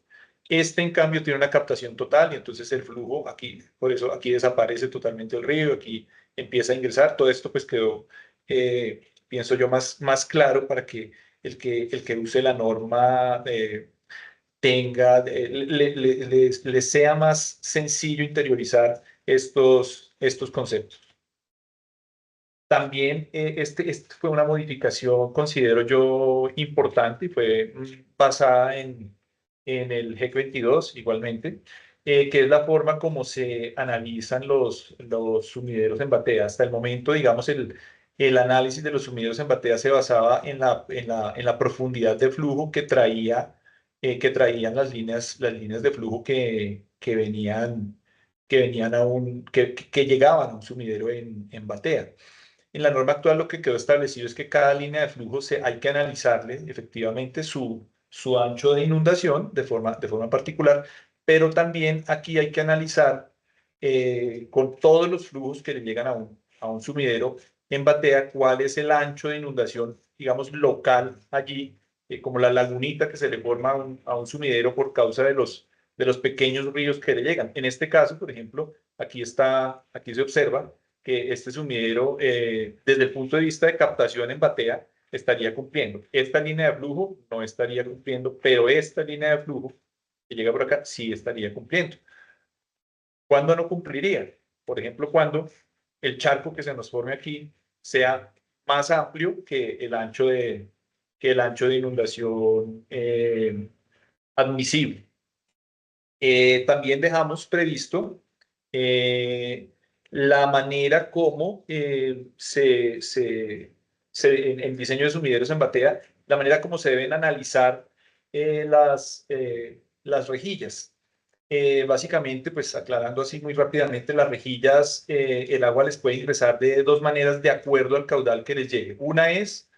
Este, en cambio, tiene una captación total y entonces el flujo aquí, por eso aquí desaparece totalmente el río, aquí empieza a ingresar. Todo esto pues quedó, pienso yo, más claro para que el que use la norma le sea más sencillo interiorizar estos conceptos. También este fue una modificación, considero yo, importante y fue basada en el GEC 22 igualmente, que es la forma como se analizan los sumideros en batea. Hasta el momento, digamos, el análisis de los sumideros en batea se basaba en la profundidad de flujo que traían las líneas de flujo que llegaban a un sumidero en batea. En la norma actual lo que quedó establecido es que cada línea de flujo hay que analizarle efectivamente su ancho de inundación de forma particular, pero también aquí hay que analizar con todos los flujos que le llegan a un sumidero en batea cuál es el ancho de inundación, digamos, local allí, como la lagunita que se le forma a un sumidero por causa de los pequeños ríos que le llegan. En este caso, por ejemplo, aquí se observa que este sumidero, desde el punto de vista de captación en batea, estaría cumpliendo. Esta línea de flujo no estaría cumpliendo, pero esta línea de flujo que llega por acá sí estaría cumpliendo. ¿Cuándo no cumpliría? Por ejemplo, cuando el charco que se nos forme aquí sea más amplio que el ancho de inundación admisible. También dejamos previsto la manera como en diseño de sumideros en batea, la manera como se deben analizar las rejillas. Básicamente, pues aclarando así muy rápidamente, las rejillas, el agua les puede ingresar de dos maneras de acuerdo al caudal que les llegue. Una es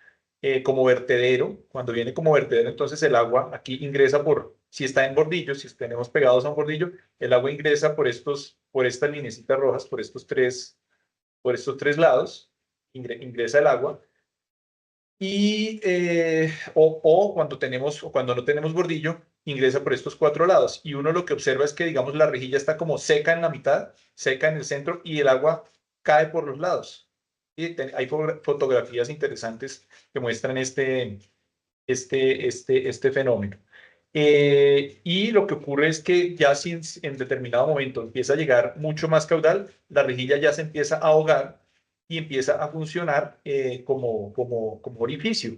como vertedero. Cuando viene como vertedero, entonces el agua aquí ingresa si está en bordillo, si tenemos pegados a un bordillo, el agua ingresa por estas linecitas rojas, por estos tres lados, ingresa el agua. Y, o cuando no tenemos bordillo, ingresa por estos cuatro lados. Y uno lo que observa es que, digamos, la rejilla está como seca en la mitad, seca en el centro, y el agua cae por los lados. Y hay fotografías interesantes que muestran este fenómeno. Y lo que ocurre es que ya si en determinado momento empieza a llegar mucho más caudal, la rejilla ya se empieza a ahogar y empieza a funcionar como orificio,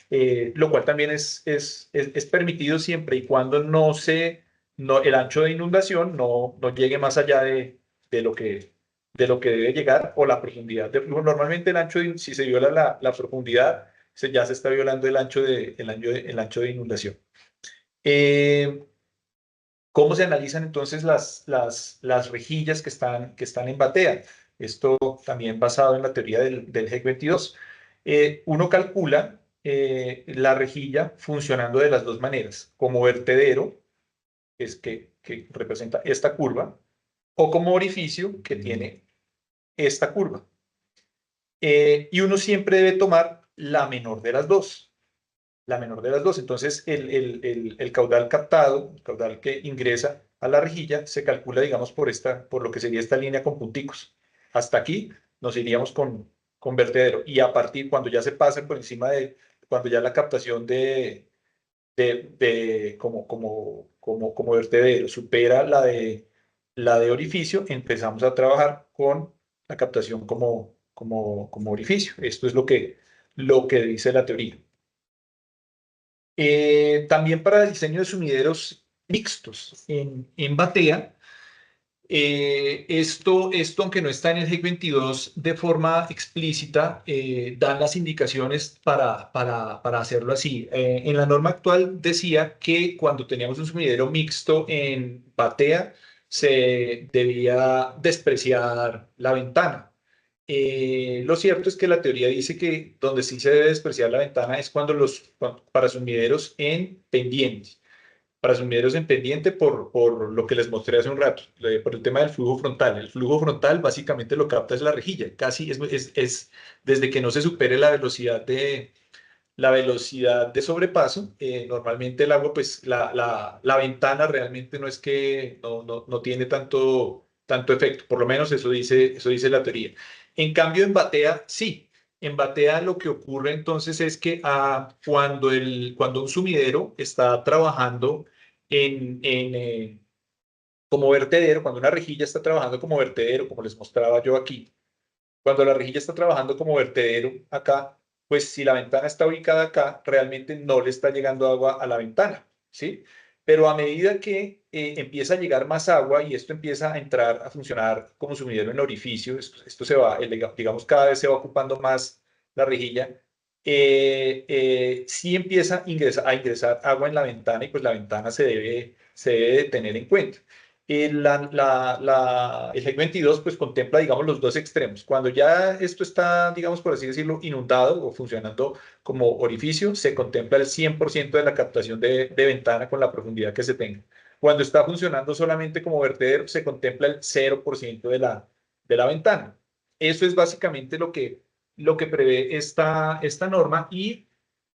lo cual también es permitido siempre y cuando el ancho de inundación no llegue más allá de lo que debe llegar, o la profundidad de flujo. Normalmente si se viola la profundidad, ya se está violando el ancho de inundación. ¿Cómo se analizan entonces las rejillas que están en batea? Esto también basado en la teoría del GEC 22. Uno calcula la rejilla funcionando de las dos maneras: como vertedero, que representa esta curva, o como orificio, que tiene esta curva. Y uno siempre debe tomar la menor de las dos. Entonces, el caudal captado, el caudal que ingresa a la rejilla, se calcula, digamos, por lo que sería esta línea con punticos. Hasta aquí nos iríamos con vertedero. Y cuando ya se pasa por encima cuando ya la captación como vertedero supera la de orificio, empezamos a trabajar con la captación como orificio. Esto es lo que dice la teoría. También para el diseño de sumideros mixtos en batea, Esto, aunque no está en el GEC 22 de forma explícita, dan las indicaciones para hacerlo así. En la norma actual decía que cuando teníamos un sumidero mixto en batea, se debía despreciar la ventana. Lo cierto es que la teoría dice que donde sí se debe despreciar la ventana es para sumideros en pendiente, para sumideros en pendiente por lo que les mostré hace un rato, por el tema del flujo frontal. El flujo frontal básicamente lo capta es la rejilla, casi es desde que no se supere la velocidad de sobrepaso. Normalmente el agua, pues la ventana realmente no es que no tiene tanto efecto, por lo menos eso dice la teoría. En cambio, en batea, sí. En batea lo que ocurre entonces es que cuando un sumidero está trabajando como vertedero, cuando una rejilla está trabajando como vertedero, como les mostraba yo aquí, cuando la rejilla está trabajando como vertedero acá, pues si la ventana está ubicada acá, realmente no le está llegando agua a la ventana, ¿sí? Pero a medida que empieza a llegar más agua y esto empieza a entrar a funcionar como sumidero en orificio, esto se va, digamos, cada vez se va ocupando más la rejilla, sí empieza a ingresar agua en la ventana y pues la ventana se debe de tener en cuenta. El GEC 22 pues contempla, digamos, los dos extremos. Cuando ya esto está, digamos, por así decirlo, inundado o funcionando como orificio, se contempla el 100% de la captación de ventana con la profundidad que se tenga. Cuando está funcionando solamente como vertedero, se contempla el 0% de la ventana. Eso es básicamente lo que prevé esta norma, y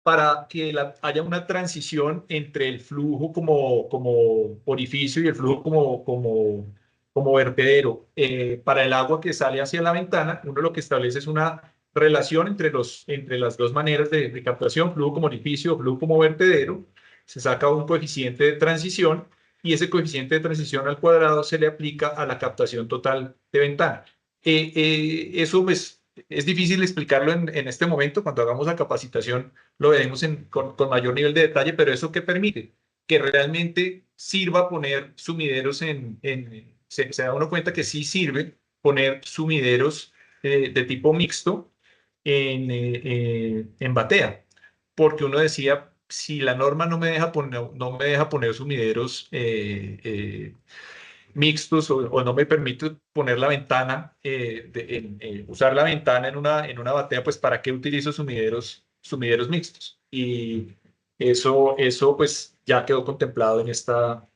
para que haya una transición entre el flujo como orificio y el flujo como vertedero. Para el agua que sale hacia la ventana, uno lo que establece es una relación entre las dos maneras de captación, flujo como orificio, flujo como vertedero. Se saca un coeficiente de transición y ese coeficiente de transición al cuadrado se le aplica a la captación total de ventana. Eso pues, es difícil explicarlo en este momento. Cuando hagamos la capacitación lo veremos con mayor nivel de detalle, pero eso que permite que realmente sirva poner sumideros se da uno cuenta que sí sirve poner sumideros de tipo mixto en batea, porque uno decía, si la norma no me deja poner sumideros mixtos, o no me permite poner la ventana, usar la ventana en una batea, pues ¿para qué utilizo sumideros mixtos? Y eso pues ya quedó contemplado en esta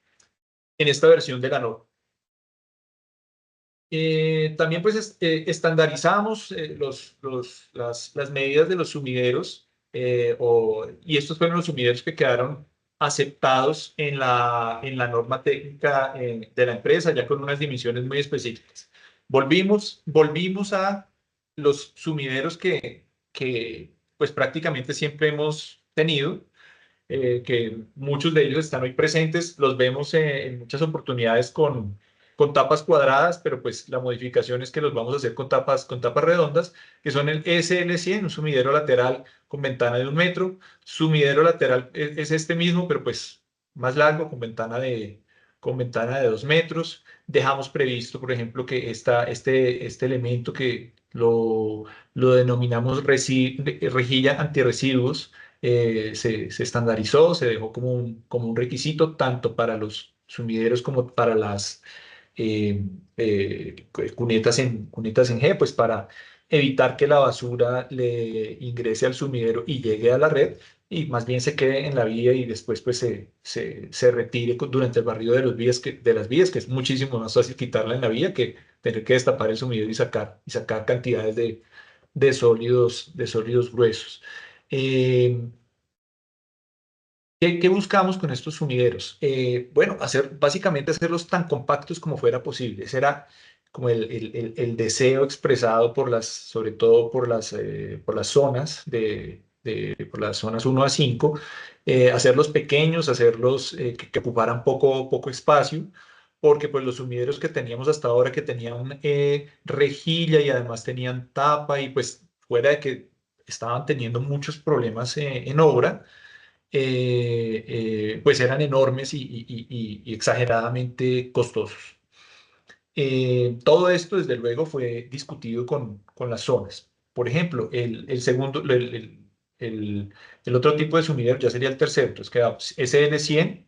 versión de la norma. También pues estandarizamos las medidas de los sumideros, y estos fueron los sumideros que quedaron aceptados en la norma técnica de la empresa, ya con unas dimensiones muy específicas. Volvimos a los sumideros que pues prácticamente siempre hemos tenido, que muchos de ellos están hoy presentes. Los vemos en muchas oportunidades con tapas cuadradas, pero pues la modificación es que los vamos a hacer con tapas redondas, que son el SL100, un sumidero lateral con ventana de 1 metro. Sumidero lateral es este mismo, pero pues más largo, con ventana de 2 metros. Dejamos previsto, por ejemplo, que este elemento que lo denominamos rejilla antirresiduos, se estandarizó, se dejó como un requisito tanto para los sumideros como para las cunetas en G, pues para evitar que la basura le ingrese al sumidero y llegue a la red, y más bien se quede en la vía y después pues se retire durante el barrido de las vías, que es muchísimo más fácil quitarla en la vía que tener que destapar el sumidero y sacar cantidades de sólidos gruesos. Eh, ¿Qué buscamos con estos sumideros? Bueno, básicamente hacerlos tan compactos como fuera posible. Ese era como el deseo expresado sobre todo por las zonas por las zonas 1 a 5, hacerlos pequeños, hacerlos que ocuparan poco espacio, porque pues los sumideros que teníamos hasta ahora, que tenían rejilla y además tenían tapa, y pues fuera de que estaban teniendo muchos problemas en obra, pues eran enormes y exageradamente costosos. Todo esto, desde luego, fue discutido con las zonas. Por ejemplo, el segundo, el otro tipo de sumidero ya sería el tercero. Entonces quedamos SL100,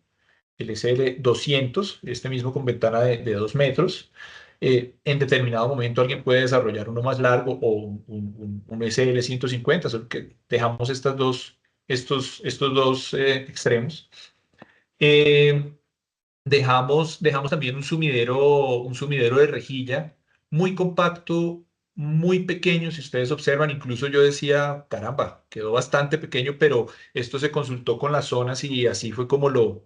el SL200, este mismo con ventana de 2 metros. En determinado momento alguien puede desarrollar uno más largo o un SL150, solo que dejamos estos dos extremos. Eh, dejamos también un sumidero de rejilla muy compacto, muy pequeño. Si ustedes observan, incluso yo decía, caramba, quedó bastante pequeño, pero esto se consultó con las zonas y así fue como lo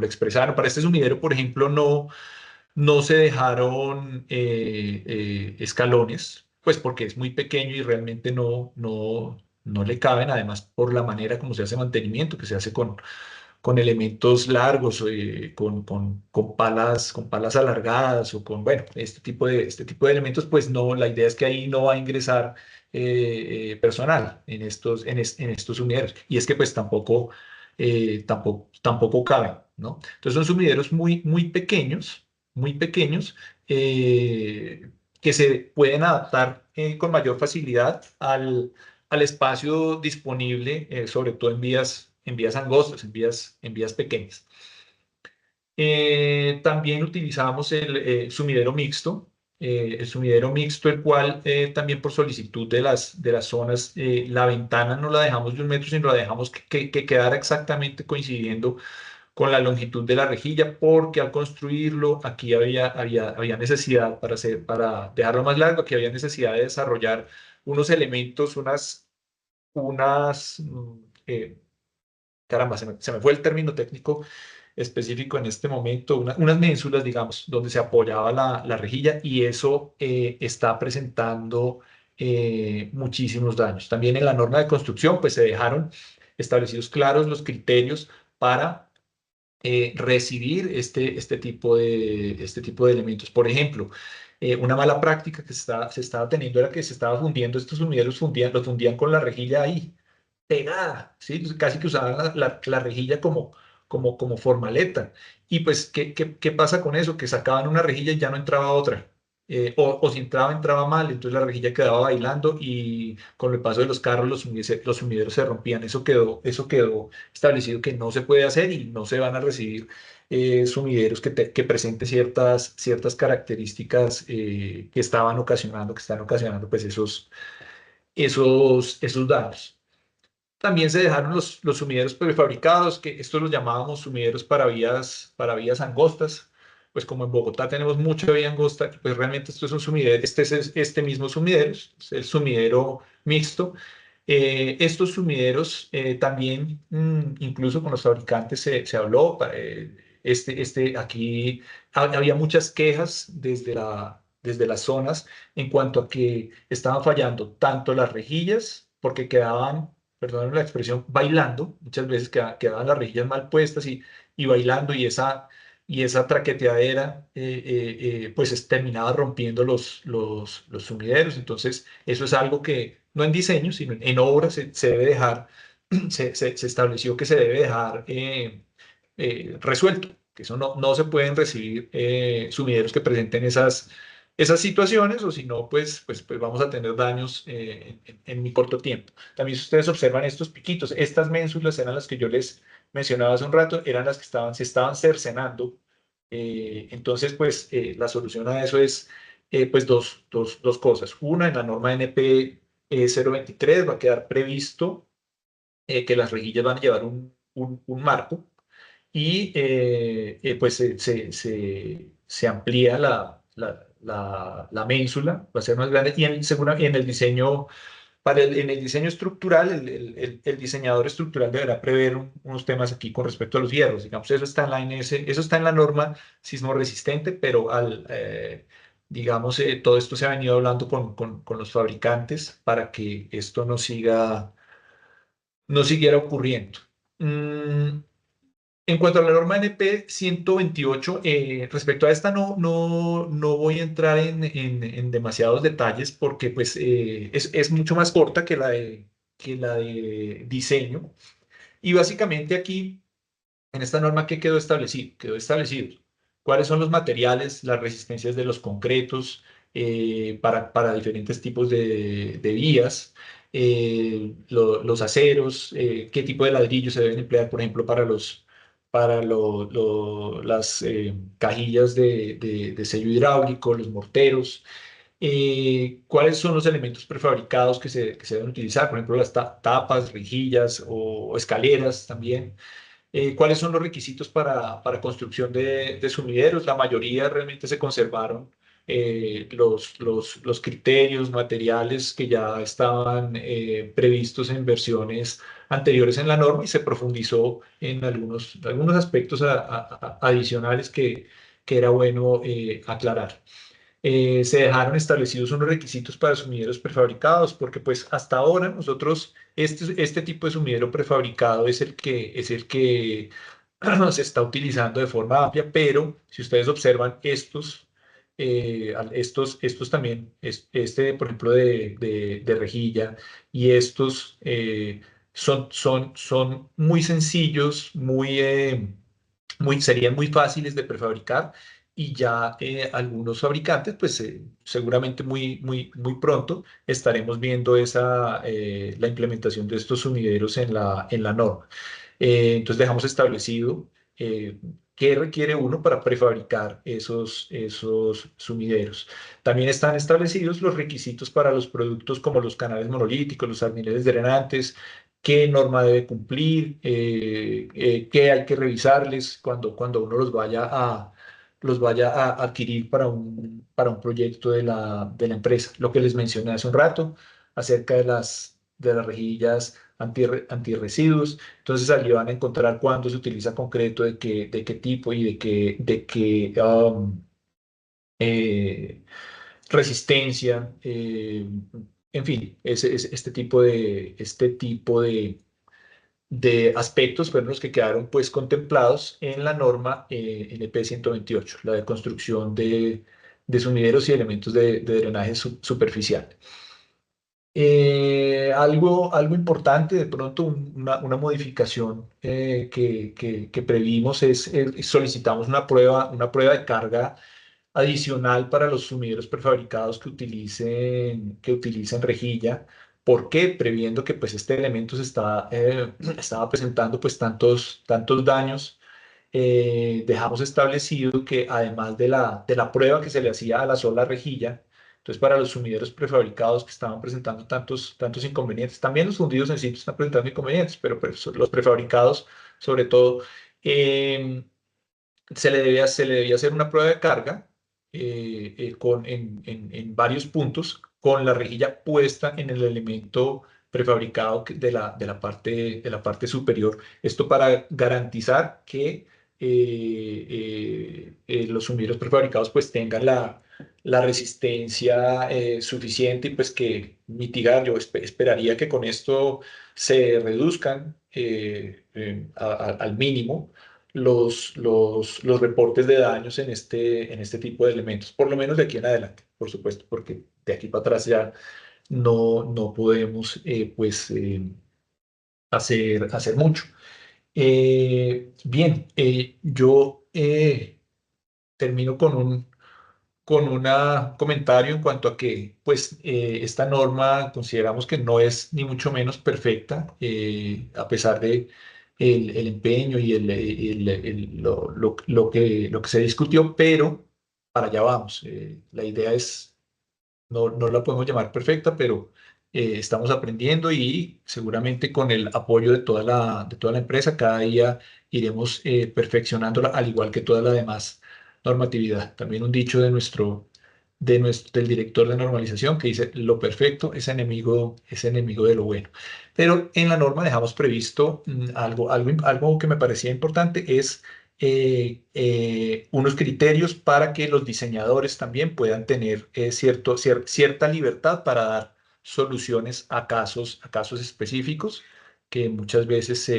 expresaron. Para este sumidero, por ejemplo, no se dejaron escalones, pues porque es muy pequeño y realmente no le caben, además por la manera como se hace mantenimiento, que se hace con elementos largos, con palas alargadas o con, bueno, este tipo de elementos, pues no, la idea es que ahí no va a ingresar personal en estos sumideros. Y es que pues tampoco caben, ¿no? Entonces son sumideros muy pequeños, que se pueden adaptar con mayor facilidad al espacio disponible, sobre todo en vías angostas, en vías pequeñas. También utilizamos el sumidero mixto, el cual también por solicitud de las zonas, la ventana no la dejamos de 1 metro, sino la dejamos que quedara exactamente coincidiendo con la longitud de la rejilla, porque al construirlo aquí había necesidad para dejarlo más largo, aquí había necesidad de desarrollar unos elementos, eh, caramba, se me fue el término técnico específico en este momento, unas ménsulas, digamos, donde se apoyaba la rejilla y eso está presentando muchísimos daños. También en la norma de construcción, pues se dejaron establecidos claros los criterios para recibir este tipo de elementos. Por ejemplo, una mala práctica que se estaba teniendo era que se estaba fundiendo estos sumideros, los fundían con la rejilla ahí pegada, ¿sí? Casi que usaban la rejilla como formaleta. Y pues, ¿qué pasa con eso? Que sacaban una rejilla y ya no entraba otra. O si entraba, entraba mal, entonces la rejilla quedaba bailando y con el paso de los carros los sumideros se rompían. Eso quedó establecido que no se puede hacer y no se van a recibir sumideros que presenten ciertas características que están ocasionando pues esos daños. También se dejaron los sumideros prefabricados, que estos los llamábamos sumideros para vías angostas. Pues como en Bogotá tenemos mucha vía angosta, pues realmente esto es un sumidero, este mismo sumidero, es el sumidero mixto. Estos sumideros también, incluso con los fabricantes se habló, aquí había muchas quejas desde las zonas en cuanto a que estaban fallando tanto las rejillas, porque quedaban, perdónenme la expresión, bailando, muchas veces quedaban las rejillas mal puestas y bailando y esa traqueteadera pues terminaba rompiendo los sumideros. Entonces, eso es algo que no en diseño, sino en obra se debe dejar, se estableció que se debe dejar resuelto, que eso no se pueden recibir sumideros que presenten esas situaciones, o si no, pues vamos a tener daños en muy corto tiempo. También si ustedes observan estos piquitos, estas ménsulas eran las que yo les mencionaba hace un rato, eran las que se estaban cercenando. Entonces, pues la solución a eso es pues dos cosas. Una, en la norma NP 023 va a quedar previsto que las rejillas van a llevar un marco y pues se amplía la ménsula, va a ser más grande y en el diseño, en el diseño estructural, el diseñador estructural deberá prever unos temas aquí con respecto a los hierros, digamos, eso está en la ANS, eso está en la norma sismo resistente, pero digamos, todo esto se ha venido hablando con los fabricantes para que esto no siguiera ocurriendo. En cuanto a la norma NP 128, respecto a esta no voy a entrar en demasiados detalles porque pues, es mucho más corta que la de diseño. Y básicamente aquí, en esta norma, ¿qué quedó establecido? Quedó establecido cuáles son los materiales, las resistencias de los concretos para diferentes tipos de vías, los aceros, qué tipo de ladrillos se deben emplear, por ejemplo, las cajillas de sello hidráulico, los morteros, cuáles son los elementos prefabricados que se deben utilizar, por ejemplo, las tapas, rejillas o escaleras también. ¿Cuáles son los requisitos para construcción de sumideros? La mayoría realmente se conservaron los criterios materiales que ya estaban previstos en versiones anteriores en la norma y se profundizó en algunos aspectos adicionales que era bueno aclarar. Se dejaron establecidos unos requisitos para sumideros prefabricados, porque pues hasta ahora nosotros, este tipo de sumidero prefabricado es el que se está utilizando de forma amplia, pero si ustedes observan estos también, por ejemplo, de rejilla y estos son muy sencillos, serían muy fáciles de prefabricar y ya algunos fabricantes, pues seguramente muy pronto estaremos viendo la implementación de estos sumideros en la norma. Entonces dejamos establecido qué requiere uno para prefabricar esos sumideros. También están establecidos los requisitos para los productos como los canales monolíticos, los arneses drenantes, qué norma debe cumplir, qué hay que revisarles cuando uno los vaya a adquirir para un proyecto de la empresa. Lo que les mencioné hace un rato acerca de las rejillas antirresiduos. Entonces allí van a encontrar cuándo se utiliza concreto, de qué tipo y de qué eh, resistencia, en fin, este tipo de aspectos fueron los que quedaron pues contemplados en la norma NP 128, la de construcción de sumideros y elementos de drenaje superficial. Algo importante, de pronto una modificación que previmos solicitamos una prueba de carga adicional para los sumideros prefabricados que utilicen rejilla. ¿Por qué? Previendo que pues este elemento estaba presentando pues tantos daños. Dejamos establecido que además de la prueba que se le hacía a la sola rejilla, entonces para los sumideros prefabricados que estaban presentando tantos inconvenientes, también los fundidos sencillos están presentando inconvenientes, pero pues, los prefabricados sobre todo, se le debía hacer una prueba de carga en varios puntos con la rejilla puesta en el elemento prefabricado de la parte superior. Esto para garantizar que los sumideros prefabricados pues tengan la resistencia suficiente y pues que mitigar. Yo esperaría que con esto se reduzcan al mínimo los reportes de daños en este tipo de elementos, por lo menos de aquí en adelante, por supuesto, porque de aquí para atrás ya no podemos pues hacer mucho. Bien, yo termino con un comentario en cuanto a que pues esta norma consideramos que no es ni mucho menos perfecta, a pesar de el empeño y lo que se discutió, pero para allá vamos. La idea es, no la podemos llamar perfecta, pero estamos aprendiendo y seguramente con el apoyo de toda la empresa, cada día iremos perfeccionándola, al igual que toda la demás normatividad. También un dicho del director de normalización que dice, lo perfecto es enemigo de lo bueno. Pero en la norma dejamos previsto algo que me parecía importante, es unos criterios para que los diseñadores también puedan tener cierta libertad para dar soluciones a casos específicos que muchas veces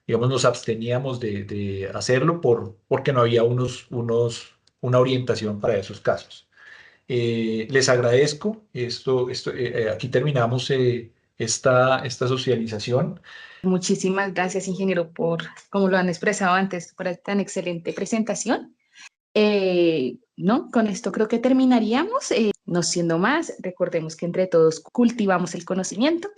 digamos, nos absteníamos de hacerlo porque no había una orientación para esos casos. Les agradezco. Aquí terminamos esta socialización. Muchísimas gracias, ingeniero, por, como lo han expresado antes, por tan excelente presentación. No, con esto creo que terminaríamos. No siendo más, recordemos que entre todos cultivamos el conocimiento.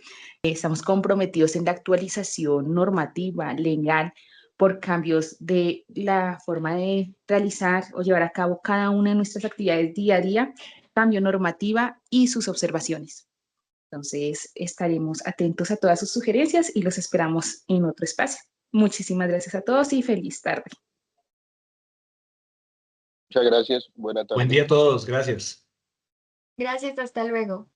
Estamos comprometidos en la actualización normativa, legal, por cambios de la forma de realizar o llevar a cabo cada una de nuestras actividades día a día, cambio normativa y sus observaciones. Entonces, estaremos atentos a todas sus sugerencias y los esperamos en otro espacio. Muchísimas gracias a todos y feliz tarde. Muchas gracias. Buena tarde. Buen día a todos. Gracias. Gracias, hasta luego.